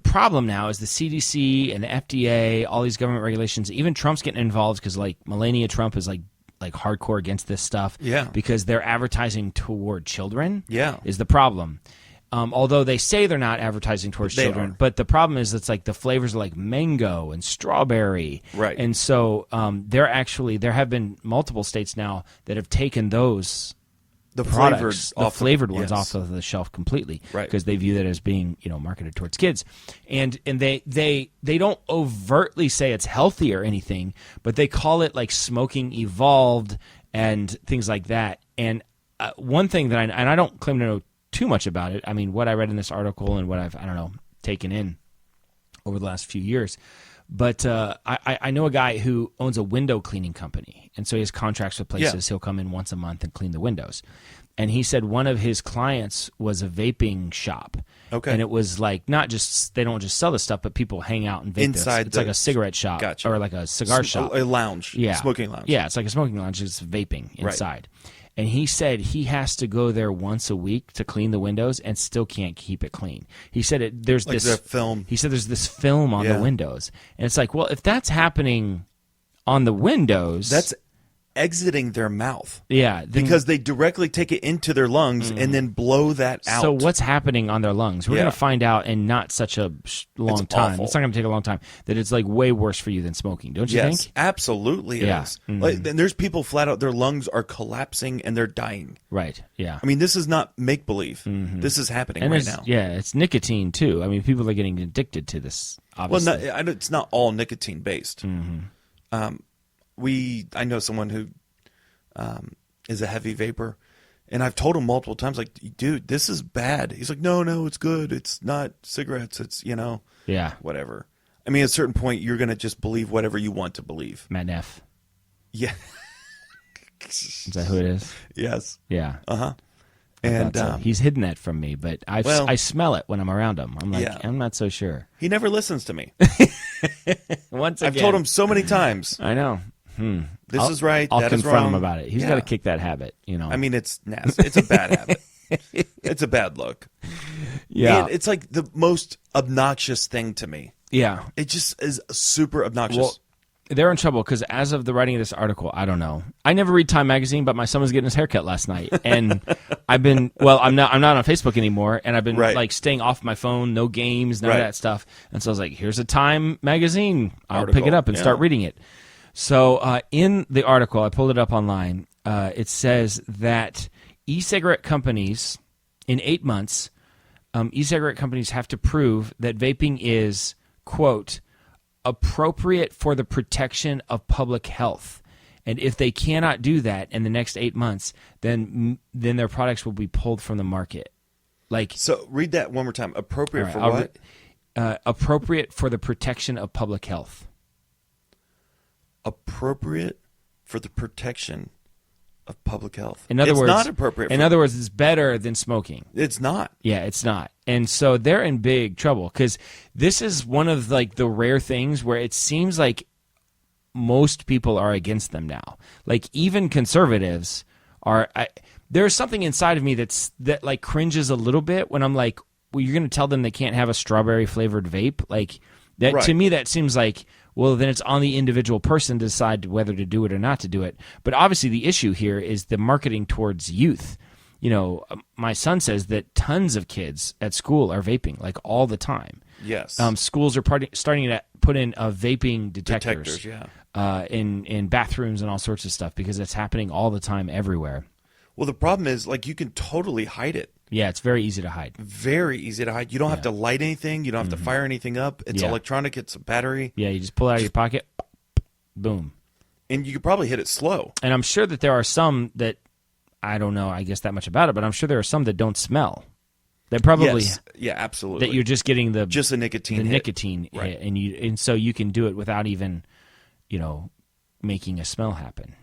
problem now is the CDC and the FDA, all these government regulations. Even Trump's getting involved because Melania Trump is like hardcore against this stuff. Yeah. Because they're advertising toward children. Yeah. Is the problem. Although they say they're not advertising towards children, but the problem is it's like the flavors are like mango and strawberry. Right. And so there have been multiple states now that have taken those flavored ones off of the shelf completely. Right. Because they view that as being, marketed towards kids. And they don't overtly say it's healthy or anything, but they call it like smoking evolved and things like that. And one thing that I don't claim to know too much about it. I mean, what I read in this article and what I've taken in over the last few years. But I know a guy who owns a window cleaning company, and so he has contracts with places. Yeah. He'll come in once a month and clean the windows. And he said one of his clients was a vaping shop. Okay. And it was like they don't just sell this stuff, but people hang out and vape inside. It's like a cigarette shop. Gotcha. Or like a cigar shop. A lounge. Yeah. Smoking lounge. Yeah, it's like a smoking lounge. It's vaping inside. Right. And he said he has to go there once a week to clean the windows and still can't keep it clean. He said there's this film. He said there's this film on the windows. And it's like, well, if that's happening on the windows, that's exiting their mouth. Yeah. Because they directly take it into their lungs and then blow that out. So what's happening on their lungs? We're going to find out in not such a long time. Awful. It's not going to take a long time. That it's like way worse for you than smoking, don't you think? Yes, absolutely it is. Mm-hmm. And there's people flat out, their lungs are collapsing and they're dying. Right, yeah. I mean, this is not make-believe. Mm-hmm. This is happening right now. Yeah, it's nicotine, too. I mean, people are getting addicted to this, obviously. Well, it's not all nicotine-based. Mm-hmm. I know someone who is a heavy vapor, and I've told him multiple times, like, dude, this is bad. He's like, no, it's good. It's not cigarettes. It's, whatever. I mean, at a certain point, you're going to just believe whatever you want to believe. Matt Neff. Yeah. Is that who it is? Yes. Yeah. Uh-huh. And he's hidden that from me, but I smell it when I'm around him. I'm like, I'm not so sure. He never listens to me. Once again. I've told him so many times. I know. This is right. I'll that is confront wrong. him about it. He's got to kick that habit. I mean, it's nasty. It's a bad habit. It's a bad look. Yeah. And it's like the most obnoxious thing to me. Yeah. It just is super obnoxious. Well, they're in trouble because as of the writing of this article, I don't know. I never read Time magazine, but my son was getting his haircut last night, and I'm not on Facebook anymore, and I've been staying off my phone, no games, none of that stuff. And so I was like, here's a Time magazine. I'll pick it up and start reading it. So in the article, I pulled it up online. It says that e-cigarette companies, in 8 months, e-cigarette companies have to prove that vaping is, quote, appropriate for the protection of public health. And if they cannot do that in the next 8 months, then their products will be pulled from the market. So read that one more time. Appropriate for what? appropriate for the protection of public health. Appropriate for the protection of public health. In other words, not appropriate. In other words, it's better than smoking. It's not. Yeah, it's not. And so they're in big trouble because this is one of like the rare things where it seems like most people are against them now. Like even conservatives are. There's something inside of me that like cringes a little bit when I'm like, well, you're going to tell them they can't have a strawberry flavored vape? Like that right. To me, that seems like, well, then it's on the individual person to decide whether to do it or not to do it. But obviously the issue here is the marketing towards youth. You know, my son says that tons of kids at school are vaping, like all the time. Yes. Schools are starting to put in vaping detectors in bathrooms and all sorts of stuff because it's happening all the time everywhere. Well, the problem is, like, you can totally hide it. Yeah, it's very easy to hide. Very easy to hide. You don't have to light anything. You don't have to fire anything up. It's electronic. It's a battery. Yeah, you just pull it out of your pocket, boom. And you could probably hit it slow. And I'm sure that there are some that, I don't know, I guess that much about it, but I'm sure there are some that don't smell. That probably, yes. Yeah, absolutely. That you're just getting the nicotine, nicotine right. hit, and so you can do it without even, making a smell happen.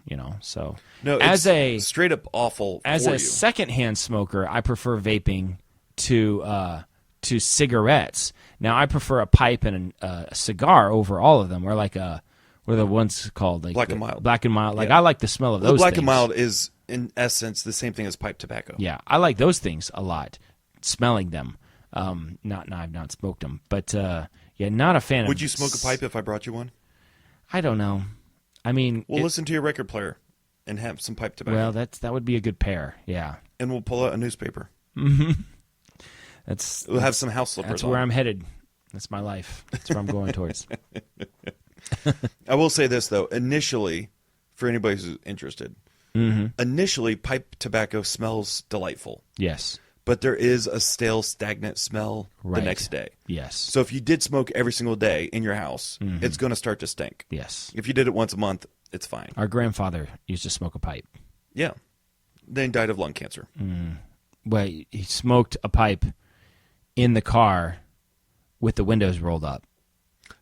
So no, as it's straight up awful. As a secondhand smoker, I prefer vaping to cigarettes. Now I prefer a pipe and a cigar over all of them. Or like what are the ones called? Like Black and Mild. Black and Mild. Like I like the smell of those. Black things. and Mild is in essence the same thing as pipe tobacco. Yeah, I like those things a lot. Smelling them. I've not smoked them, but not a fan. Would you smoke a pipe if I brought you one? I don't know. I mean, we'll listen to your record player and have some pipe tobacco. Well, that would be a good pair. Yeah, and we'll pull out a newspaper. Mm-hmm. We'll have some house slippers. That's where I'm headed. That's my life. That's where I'm going towards. I will say this though. Initially, for anybody who's interested, initially pipe tobacco smells delightful. Yes. But there is a stale, stagnant smell the next day. Yes. So if you did smoke every single day in your house, it's going to start to stink. Yes. If you did it once a month, it's fine. Our grandfather used to smoke a pipe. Yeah. Then he died of lung cancer. Well, he smoked a pipe in the car with the windows rolled up.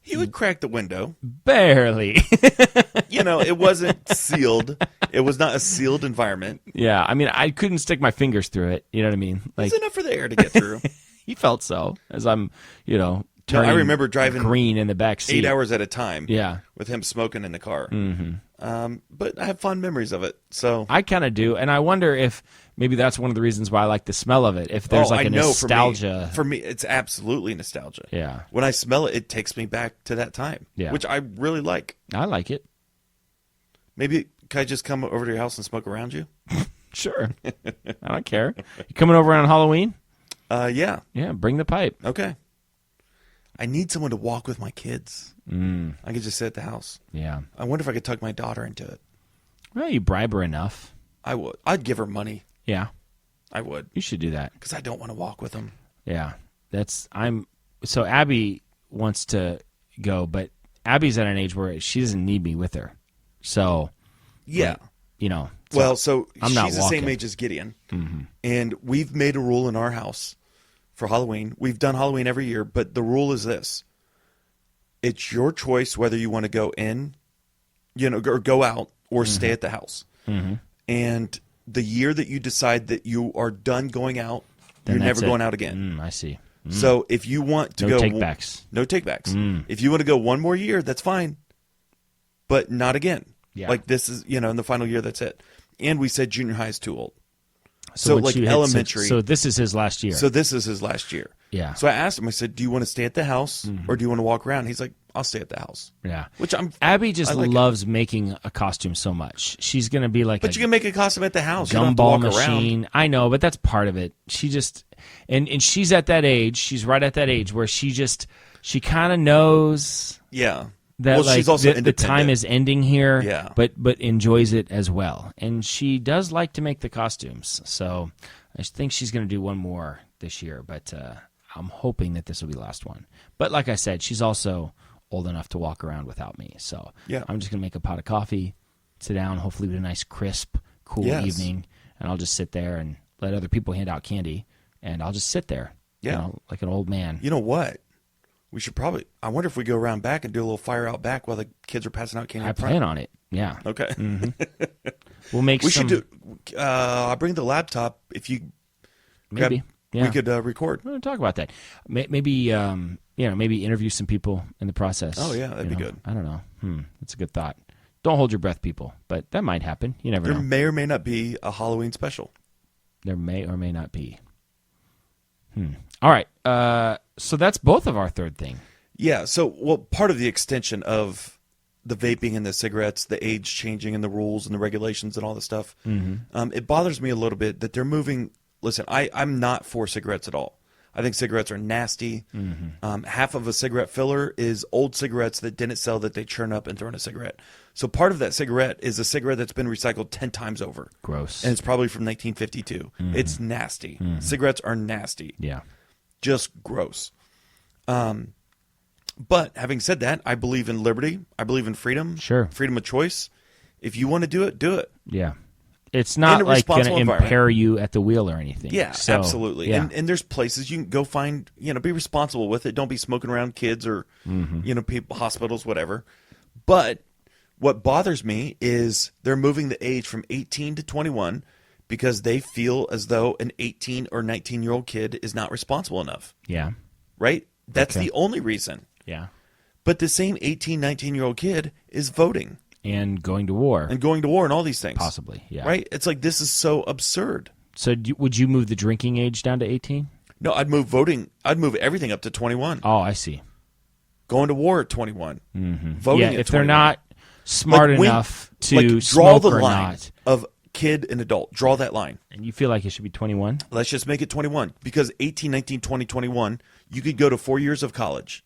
He would crack the window. Barely. It wasn't sealed. It was not a sealed environment. Yeah, I mean, I couldn't stick my fingers through it. You know what I mean? Like, it's enough for the air to get through. He felt so, as I'm, turning I remember driving green in the back seat. 8 hours at a time. Yeah. With him smoking in the car. But I have fond memories of it. So I kind of do, and I wonder if maybe that's one of the reasons why I like the smell of it. If there's like a nostalgia. For me, it's absolutely nostalgia. Yeah. When I smell it, it takes me back to that time. Yeah. Which I really like. I like it. Maybe can I just come over to your house and smoke around you? Sure. I don't care. You coming over on Halloween? Yeah. Yeah, bring the pipe. Okay. I need someone to walk with my kids. I could just sit at the house. Yeah. I wonder if I could tuck my daughter into it. Well, you bribe her enough. I would. I'd give her money. Yeah. I would. You should do that. Because I don't want to walk with them. Yeah. So Abby wants to go, but Abby's at an age where she doesn't need me with her. So, yeah. So I'm not she's the same age as Gideon. And we've made a rule in our house for Halloween. We've done Halloween every year, but the rule is this. It's your choice whether you want to go in, or go out or stay at the house. And the year that you decide that you are done going out, you're never going out again. I see. So if you want to no go... takebacks. No takebacks. If you want to go one more year, that's fine. But not again. Yeah. Like this is, in the final year, that's it. And we said junior high is too old. So like elementary. So this is his last year. So this is his last year. Yeah. So I asked him, I said, do you want to stay at the house or do you want to walk around? He's like, I'll stay at the house. Yeah. Abby just loves making a costume so much. She's going to be like But you can make a costume at the house. Gumball machine. Around. I know, but that's part of it. She just and she's at that age. She's right at that age where she kind of knows. Yeah. That she's also the time is ending here, yeah. but enjoys it as well. And she does like to make the costumes. So I think she's going to do one more this year, but I'm hoping that this will be the last one. But like I said, she's also old enough to walk around without me. So I'm just going to make a pot of coffee, sit down, hopefully with a nice, crisp, cool evening, and I'll just sit there and let other people hand out candy, and I'll just sit there, like an old man. You know what? We should probably. I wonder if we go around back and do a little fire out back while the kids are passing out candy. I plan on it. Yeah. Okay. Mm-hmm. We'll make. We should do. I'll bring the laptop if you. Maybe. We could record. We'll talk about that. Maybe. Maybe interview some people in the process. Oh yeah, that'd be good. I don't know. That's a good thought. Don't hold your breath, people. But that might happen. You never know. There may or may not be a Halloween special. There may or may not be. All right. So that's both of our third thing. Yeah. So, part of the extension of the vaping and the cigarettes, the age changing and the rules and the regulations and all this stuff, it bothers me a little bit that they're moving. Listen, I'm not for cigarettes at all. I think cigarettes are nasty. Half of a cigarette filler is old cigarettes that didn't sell that they churn up and throw in a cigarette. So part of that cigarette is a cigarette that's been recycled 10 times over. Gross. And it's probably from 1952. It's nasty. Cigarettes are nasty. Yeah. Just gross. But having said that, I believe in liberty. I believe in freedom. Sure. Freedom of choice. If you want to do it, do it. Yeah. It's not like going to impair you at the wheel or anything. Yeah, so, absolutely. Yeah. And there's places you can go find, be responsible with it. Don't be smoking around kids or, people, hospitals, whatever. But what bothers me is they're moving the age from 18 to 21 because they feel as though an 18 or 19-year-old kid is not responsible enough. Yeah. Right? That's the only reason. Yeah. But the same 18, 19-year-old kid is voting. And going to war. And all these things. Possibly, yeah. Right? It's like, this is so absurd. So would you move the drinking age down to 18? No, I'd move voting. I'd move everything up to 21. Oh, I see. Going to war at 21. Voting at 21. If they're not smart enough to draw smoke the or line not. of kid and adult. Draw that line. And you feel like it should be 21? Let's just make it 21. Because 18, 19, 20, 21, you could go to 4 years of college.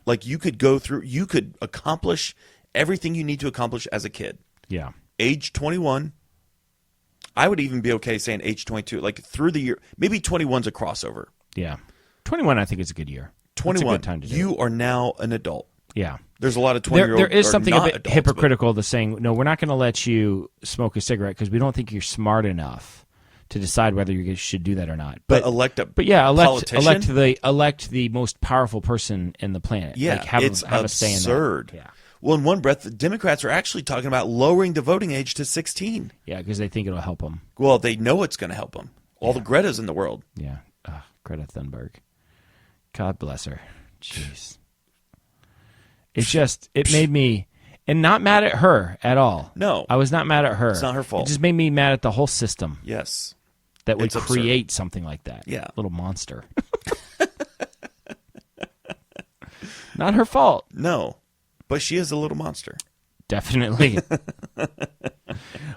Like, you could go through, you could accomplish everything you need to accomplish as a kid. Yeah. Age 21, I would even be okay saying age 22. Like, through the year, maybe 21's a crossover. Yeah. 21, I think, is a good year. 21, a good time to do you it. are now an adult. Yeah. There's a lot of 20-year-olds. There is something a bit adults, hypocritical to saying, no, we're not going to let you smoke a cigarette because we don't think you're smart enough to decide whether you should do that or not. But elect the most powerful person in the planet. Yeah, like have it's a say in that. absurd. Yeah. Well, in one breath, the Democrats are actually talking about lowering the voting age to 16. Yeah, because they think it'll help them. Well, they know it's going to help them. All the Gretas in the world. Yeah. Greta Thunberg. God bless her. Jeez. It made me, and not mad at her at all. No. I was not mad at her. It's not her fault. It just made me mad at the whole system. Yes. That would It's absurd. create something like that. Yeah. Little monster. Not her fault. No. But she is a little monster. Definitely.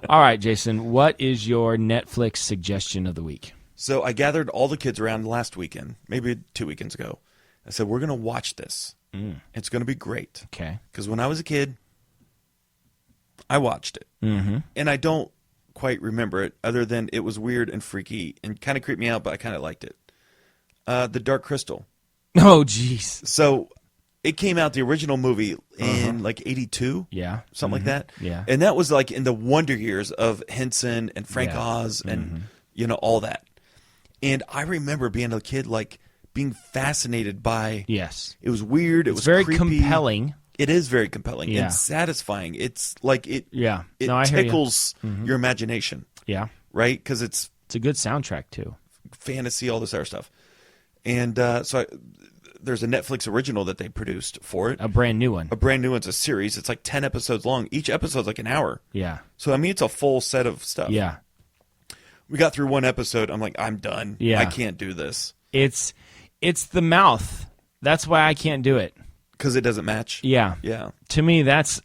All right, Jason, what is your Netflix suggestion of the week? So I gathered all the kids around last weekend, maybe 2 weekends ago. I said, we're going to watch this. It's going to be great. Okay. Because when I was a kid, I watched it. And I don't quite remember it other than it was weird and freaky and kind of creeped me out, but I kind of liked it. The Dark Crystal. Oh, jeez. So it came out, the original movie, in like 82. Yeah. Something like that. Yeah. And that was like in the wonder years of Henson and Frank Oz and, all that. And I remember being a kid, like, being fascinated by. Yes. It was weird. It was very creepy. compelling. It is very compelling Yeah. and satisfying. It's like it. Yeah. It No, I hear you. tickles your imagination. Yeah. Right, because it's a good soundtrack too. Fantasy, all this other stuff. And there's a Netflix original that they produced for it. A brand new one. A brand new one's a series. It's like 10 episodes long. Each episode's like an hour. Yeah. So I mean, it's a full set of stuff. Yeah. We got through one episode. I'm like, I'm done. Yeah. I can't do this. It's the mouth. That's why I can't do it. Because it doesn't match? Yeah. Yeah. To me,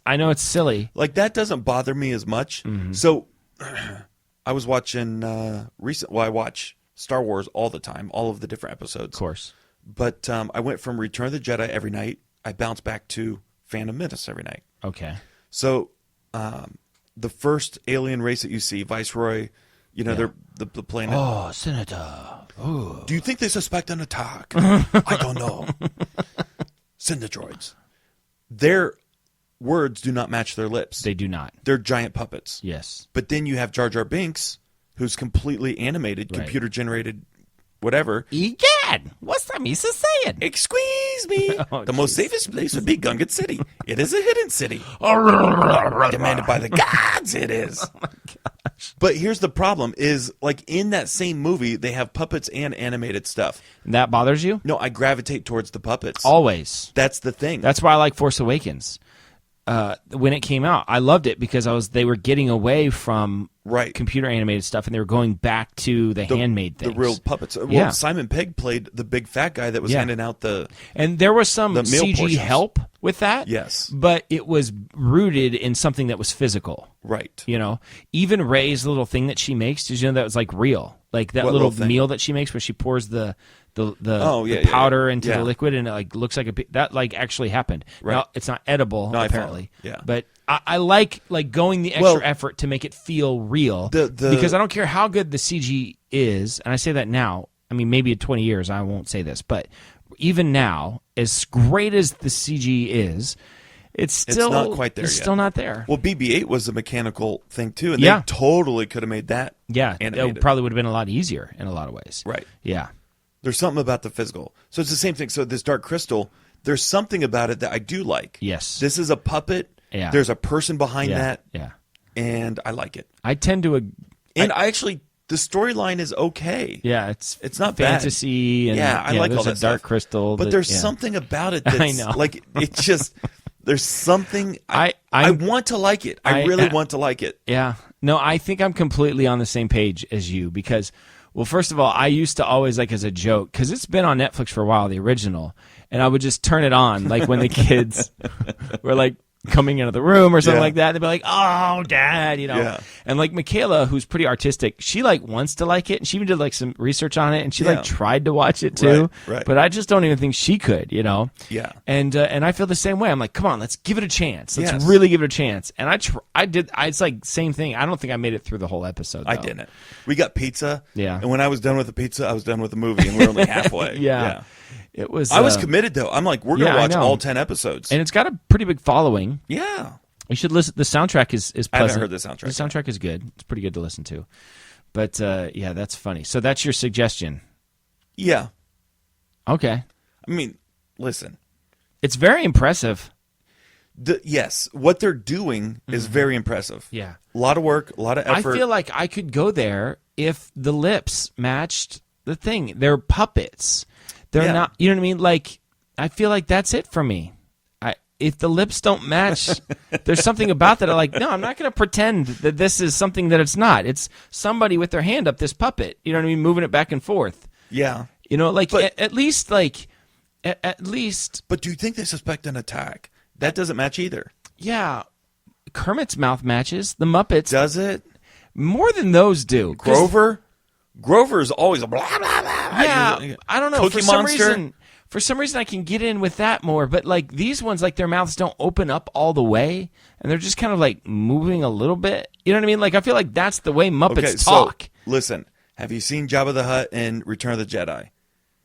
I know it's silly. Like, that doesn't bother me as much. So, I was watching, I watch Star Wars all the time, all of the different episodes. Of course. But I went from Return of the Jedi every night. I bounced back to Phantom Menace every night. Okay. So, the first alien race that you see, Viceroy, they're the planet. Oh, Senator. Ooh. Do you think they suspect an attack? I don't know. Send the droids. Their words do not match their lips. They do not. They're giant puppets. Yes. But then you have Jar Jar Binks, who's completely animated, Right. computer-generated, whatever. Egad! Dad, what's the Misa saying? Excuse me. Oh, the most safest place would be Gungan City. It is a hidden city. Demanded by the gods, it is. Oh my gosh. But here's the problem is, like, in that same movie, they have puppets and animated stuff. That bothers you? No, I gravitate towards the puppets. Always. That's the thing. That's why I like Force Awakens. When it came out, I loved it because they were getting away from computer animated stuff and they were going back to the handmade things. The real puppets. Well, Yeah. Simon Pegg played the big fat guy that was handing out and there was some meal CG portions. help with that. Yes. But it was rooted in something that was physical. Right. You know, even Ray's little thing that she makes, did you know that was like real? Like that What little little thing? meal that she makes where she pours the yeah, powder into yeah. the liquid and it like looks like that like actually happened. Right. Now it's not edible No, I apparently. follow. Yeah. But I like going the extra effort to make it feel real because I don't care how good the CG is, and I say that now. I mean, maybe in 20 years I won't say this, but even now, as great as the CG is, it's still not quite there. It's yet. still not there. Well, BB-8 was a mechanical thing too, and Yeah. they totally could have made that. Yeah, animated. it probably would have been a lot easier in a lot of ways. Right. Yeah. There's something about the physical. So it's the same thing. So this Dark Crystal, there's something about it that I do like. Yes. This is a puppet. Yeah. There's a person behind that. Yeah. And I like it. I tend to. And I actually, the storyline is okay. Yeah, it's not bad. fantasy. And, Yeah, I like all there's that a Dark stuff. Crystal. But there's something about it that's I know. like, it's just, there's something. I want to like it. I really want to like it. Yeah. No, I think I'm completely on the same page as you because, well, first of all, I used to always, like, as a joke, because it's been on Netflix for a while, the original, and I would just turn it on, like, when the kids were, like, coming into the room or something like that. They'd be like, "Oh, Dad," you know. Yeah. And like Michaela, who's pretty artistic, she like wants to like it, and she even did like some research on it, and she like tried to watch it too. Right. But I just don't even think she could, you know. Yeah. And I feel the same way. I'm like, come on, let's give it a chance. Let's Yes. really give it a chance. And it's like same thing. I don't think I made it through the whole episode. I though. didn't. We got pizza. Yeah. And when I was done with the pizza, I was done with the movie, and we're only halfway. Yeah. It was. I was committed though. I'm like, we're gonna I watch know. all 10 episodes. And it's got a pretty big following. Yeah. You should listen. The soundtrack is pleasant. I haven't heard the soundtrack. The soundtrack is good. It's pretty good to listen to. But yeah, that's funny. So that's your suggestion. Yeah. Okay. I mean, listen. It's very impressive. Yes, what they're doing is very impressive. Yeah. A lot of work, a lot of effort. I feel like I could go there if the lips matched the thing. They're puppets. They're not. You know what I mean? Like, I feel like that's it for me. If the lips don't match, there's something about that. I'm like, no, I'm not going to pretend that this is something that it's not. It's somebody with their hand up this puppet. You know what I mean? Moving it back and forth. Yeah. You know, like But- at least like at least. But do you think they suspect an attack? That doesn't match either. Yeah, Kermit's mouth matches the Muppets. Does it? More than those do. 'Cause- Grover's always a blah, blah, blah. Yeah, I don't know. Cookie Monster? For some reason, I can get in with that more. But like these ones, like their mouths don't open up all the way, and they're just kind of like moving a little bit. You know what I mean? Like I feel like that's the way Muppets talk. So, listen, have you seen Jabba the Hutt in Return of the Jedi?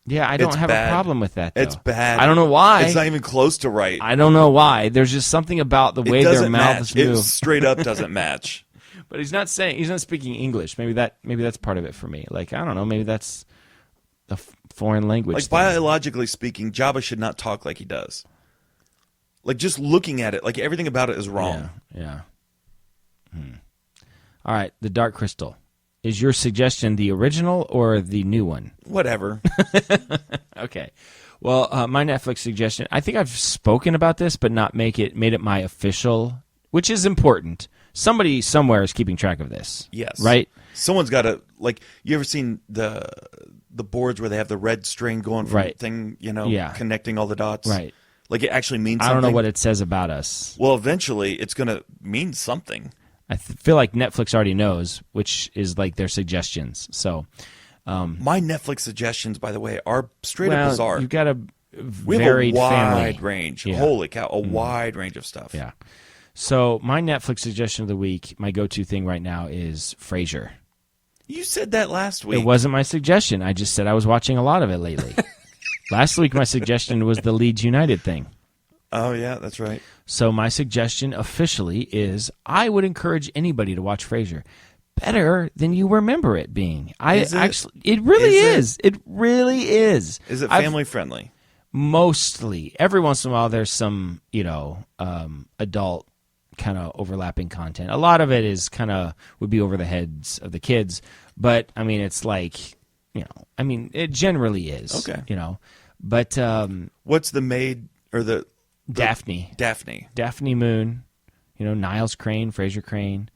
Yeah, I don't It's have bad. a problem with that. Though. It's bad. I don't know why. It's not even close to right. I don't know why. There's just something about the way it doesn't their mouths match. move. It straight up doesn't match. But he's not speaking English. Maybe that's part of it for me. Like I don't know. Maybe that's a foreign language. Like thing. biologically speaking, Jabba should not talk like he does. Like just looking at it, like everything about it is wrong. Yeah. All right, the Dark Crystal. Is your suggestion the original or the new one? Whatever. Okay. Well, my Netflix suggestion. I think I've spoken about this, but not made it my official, which is important. Somebody somewhere is keeping track of this. Yes. Right. Someone's got to like. You ever seen the boards where they have the red string going from Right. thing? You know, Yeah. connecting all the dots. Right. Like it actually means I something. don't know what it says about us. Well, eventually it's going to mean something. I feel like Netflix already knows, which is like their suggestions. So, My Netflix suggestions, by the way, are straight up bizarre. You've got a We have varied a wide family. range. Yeah. Holy cow, a wide range of stuff. Yeah. So my Netflix suggestion of the week, my go-to thing right now is Frasier. You said that last week. It wasn't my suggestion. I just said I was watching a lot of it lately. Last week, my suggestion was the Leeds United thing. Oh, yeah, that's right. So my suggestion officially is I would encourage anybody to watch Frasier. better than you remember it being. Is it? Actually, it really is. It really is. Is it family friendly? Mostly. Every once in a while, there's some, adult kind of overlapping content. A lot of it is would be over the heads of the kids, but I mean, it's like, it generally is. Okay. But what's the maid or the Daphne Moon, Niles Crane, Frasier Crane.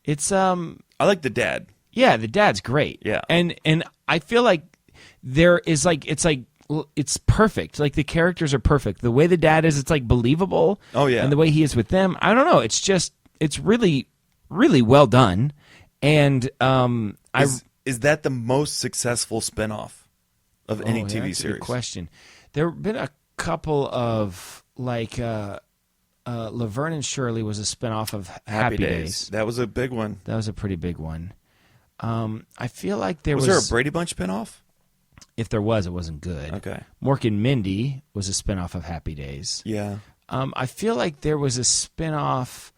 It's I like the dad. Yeah, the dad's great. Yeah. And I feel like there is it's perfect. Like the characters are perfect. The way the dad is, it's like believable. Oh yeah. And the way he is with them, I don't know. It's really, really well done. And is that the most successful spinoff of any TV that's series? A good question. There have been a couple of Laverne and Shirley was a spinoff of Happy Days. That was a big one. That was a pretty big one. I feel like there was there a Brady Bunch spinoff? If there was, it wasn't good. Okay. Mork and Mindy was a spinoff of Happy Days. Yeah. I feel like there was a spinoff.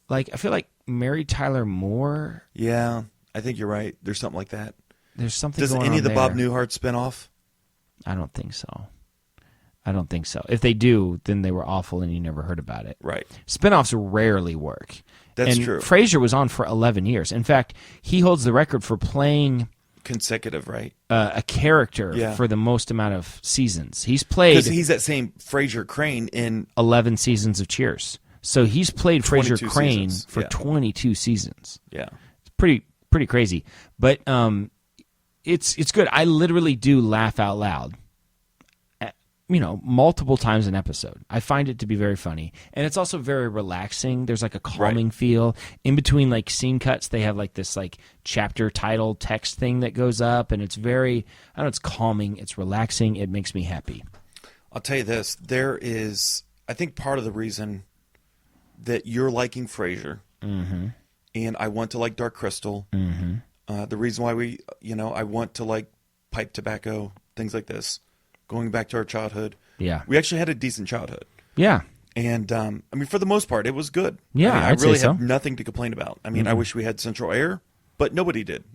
I feel like Mary Tyler Moore. Yeah, I think you're right. There's something like that. There's something. Does going any on of the there. Bob Newhart spinoff? I don't think so. If they do, then they were awful and you never heard about it. Right. Spinoffs rarely work. That's and true. Frasier was on for 11 years. In fact, he holds the record for playing consecutive, right? A character for the most amount of seasons. He's played because he's that same Frasier Crane in 11 seasons of Cheers. So he's played Frasier Crane for 22 seasons. Yeah, it's pretty crazy. But it's good. I literally do laugh out loud. Multiple times an episode. I find it to be very funny. And it's also very relaxing. There's like a calming feel. In between scene cuts, they have this chapter title text thing that goes up, and it's very, it's calming, it's relaxing, it makes me happy. I'll tell you this, I think part of the reason that you're liking Frasier, and I want to like Dark Crystal, the reason why I want to like pipe tobacco, things like this, going back to our childhood. Yeah. We actually had a decent childhood. Yeah. And, for the most part, it was good. Yeah, I I'd really say so. have nothing to complain about. I wish we had Central Air, but nobody did.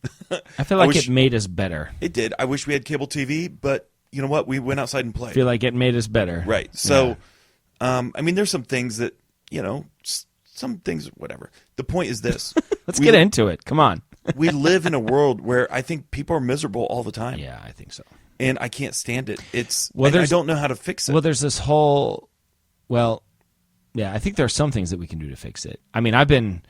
I feel like it made us better. It did. I wish we had cable TV, but you know what? We went outside and played. I feel like it made us better. Right. So, there's some things that, some things, whatever. The point is this. Let's get into it. Come on. We live in a world where I think people are miserable all the time. Yeah, I think so. And I can't stand it. I don't know how to fix it. Well, there's this whole, I think there are some things that we can do to fix it. I've been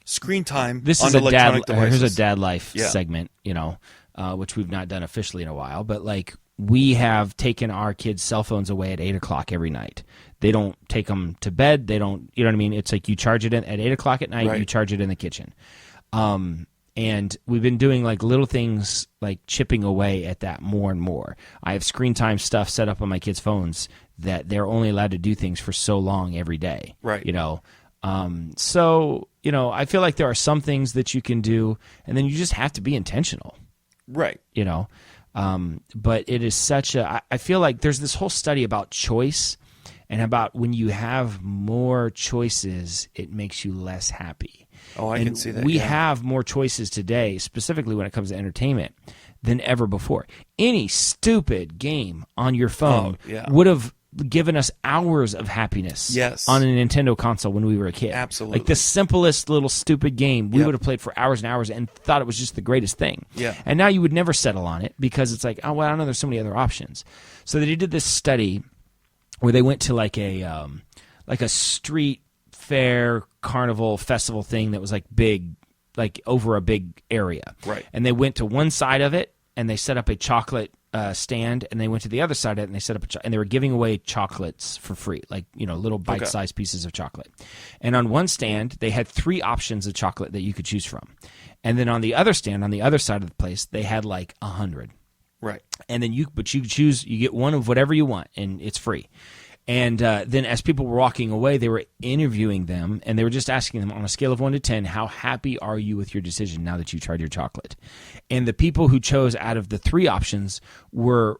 screen time. This on is a electronic dad. devices. Here's a dad life segment, which we've not done officially in a while. But we have taken our kids' cell phones away at 8:00 every night. They don't take them to bed. They don't. You know what I mean? It's you charge it in at 8:00 at night. Right. You charge it in the kitchen. And we've been doing little things chipping away at that more and more. I have screen time stuff set up on my kids' phones that they're only allowed to do things for so long every day. Right. So, I feel like there are some things that you can do, and then you just have to be intentional. Right. But it is I feel like there's this whole study about choice and about when you have more choices, it makes you less happy. Oh, I can see that. We have more choices today, specifically when it comes to entertainment, than ever before. Any stupid game on your phone would have given us hours of happiness on a Nintendo console when we were a kid. Absolutely. The simplest little stupid game we would have played for hours and hours and thought it was just the greatest thing. Yeah. And now you would never settle on it because it's I don't know, there's so many other options. So they did this study where they went to a street fair carnival festival thing that was big, over a big area. Right. And they went to one side of it and they set up a chocolate stand, and they went to the other side of it and they set up and they were giving away chocolates for free, little bite-sized pieces of chocolate. And on one stand they had 3 options of chocolate that you could choose from, and then on the other stand on the other side of the place they had 100. Right. And then you choose, you get one of whatever you want and it's free. And then as people were walking away, they were interviewing them, and they were just asking them on a scale of 1 to 10, how happy are you with your decision now that you tried your chocolate? And the people who chose out of the 3 options were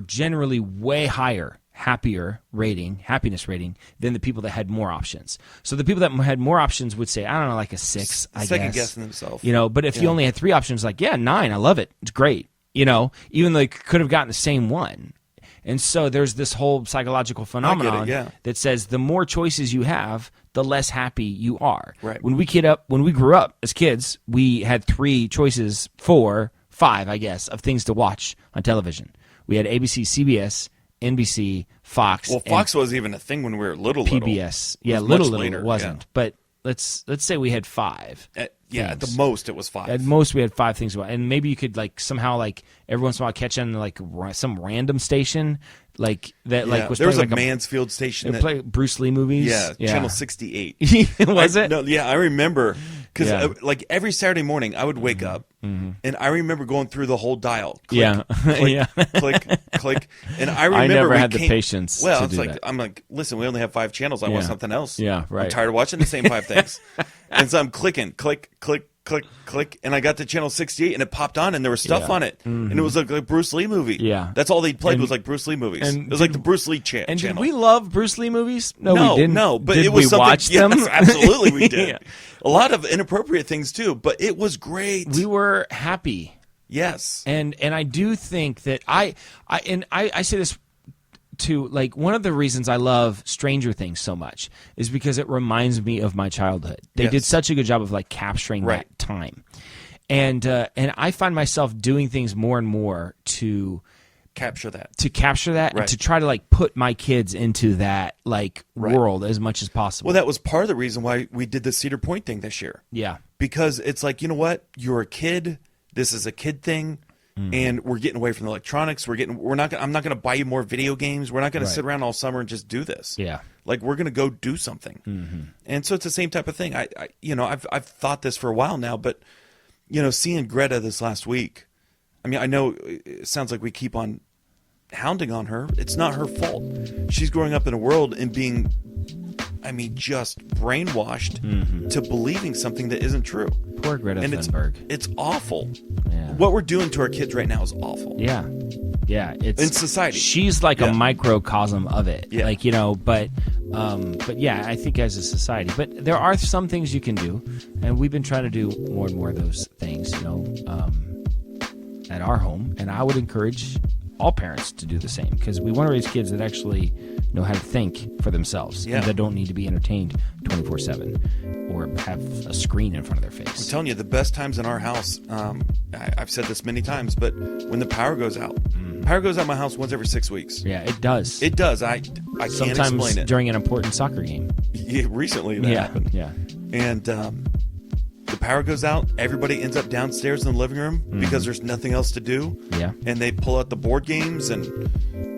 generally way higher happiness rating than the people that had more options. So the people that had more options would say, I don't know, like a 6, I guess. Second guessing themselves. But if you only had 3 options, like, 9, I love it. It's great. Even though you could have gotten the same one. And so there's this whole psychological phenomenon that says the more choices you have, the less happy you are. Right. When we grew up as kids, we had 3 choices, 4, 5, I guess, of things to watch on television. We had ABC, CBS, NBC, Fox. Well, Fox wasn't even a thing when we were little. PBS. Yeah, little it wasn't. Yeah. But let's say we had 5. At the most it was 5. At most we had 5 things to watch. And maybe you could somehow every once in a while catch on some random station was there was a Mansfield station that played Bruce Lee movies. Yeah, Channel 68. Was it? No, yeah, I remember because every Saturday morning I would wake up and I remember going through the whole dial. Click, click, and I remember I never had the patience. Well, to it's do like that. I'm like, listen, we only have 5 channels. I want something else. Yeah, right. I'm tired of watching the same 5 things, and so I'm clicking, click, click, click, and I got to Channel 68, and it popped on, and there was stuff on it, and it was like a Bruce Lee movie. Yeah, that's all they played was like Bruce Lee movies. And it was like the Bruce Lee channel. And did we love Bruce Lee movies? No, we didn't. No, but did it was we something. Watch them? Yes, absolutely, we did. A lot of inappropriate things too, but it was great. We were happy. Yes, and I do think that I say this too. One of the reasons I love Stranger Things so much is because it reminds me of my childhood. They did such a good job of capturing that time, and I find myself doing things more and more to capture that, and to try to put my kids into that world as much as possible. Well, that was part of the reason why we did the Cedar Point thing this year. Yeah, because it's you know what, you're a kid. This is a kid thing, and we're getting away from the electronics. I'm not going to buy you more video games. We're not going to sit around all summer and just do this. Yeah, we're going to go do something. And so it's the same type of thing. I've thought this for a while now, but seeing Greta this last week, I mean, I know it sounds like we keep on hounding on her. It's not her fault. She's growing up in a world and being, just brainwashed to believing something that isn't true. Poor Greta Thunberg. It's awful. Yeah. What we're doing to our kids right now is awful. Yeah. Yeah. It's in society. She's a microcosm of it. Yeah. But yeah, I think as a society. But there are some things you can do, and we've been trying to do more and more of those things, at our home. And I would encourage all parents to do the same, because we want to raise kids that actually know how to think for themselves and that don't need to be entertained 24/7 or have a screen in front of their face. I'm telling you, the best times in our house, I've said this many times, but when the power goes out. Power goes out of my house once every 6 weeks. Yeah, it does. It does. I can't explain it. Sometimes during an important soccer game. Yeah, recently that happened. Yeah. And the power goes out. Everybody ends up downstairs in the living room because there's nothing else to do. Yeah. And they pull out the board games, and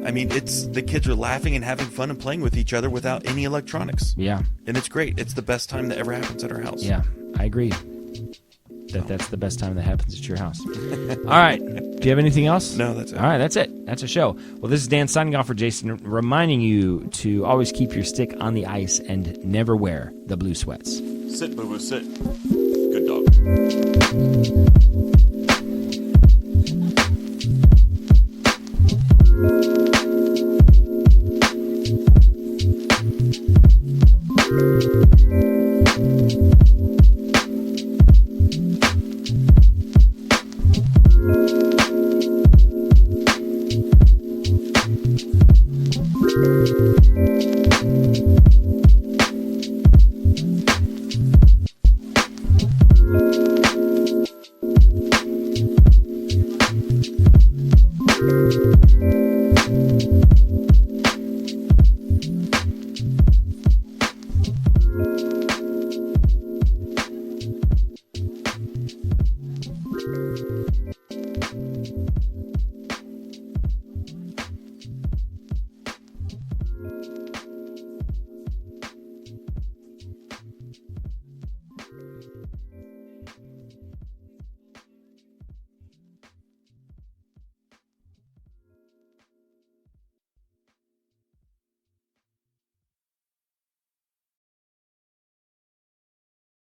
it's the kids are laughing and having fun and playing with each other without any electronics. Yeah. And it's great. It's the best time that ever happens at our house. Yeah, I agree. That's the best time that happens at your house. All right. Do you have anything else? No, that's it. All right, that's it. That's a show. Well, this is Dan signing off for Jason, reminding you to always keep your stick on the ice and never wear the blue sweats. Sit, boo-boo, sit. Good dog.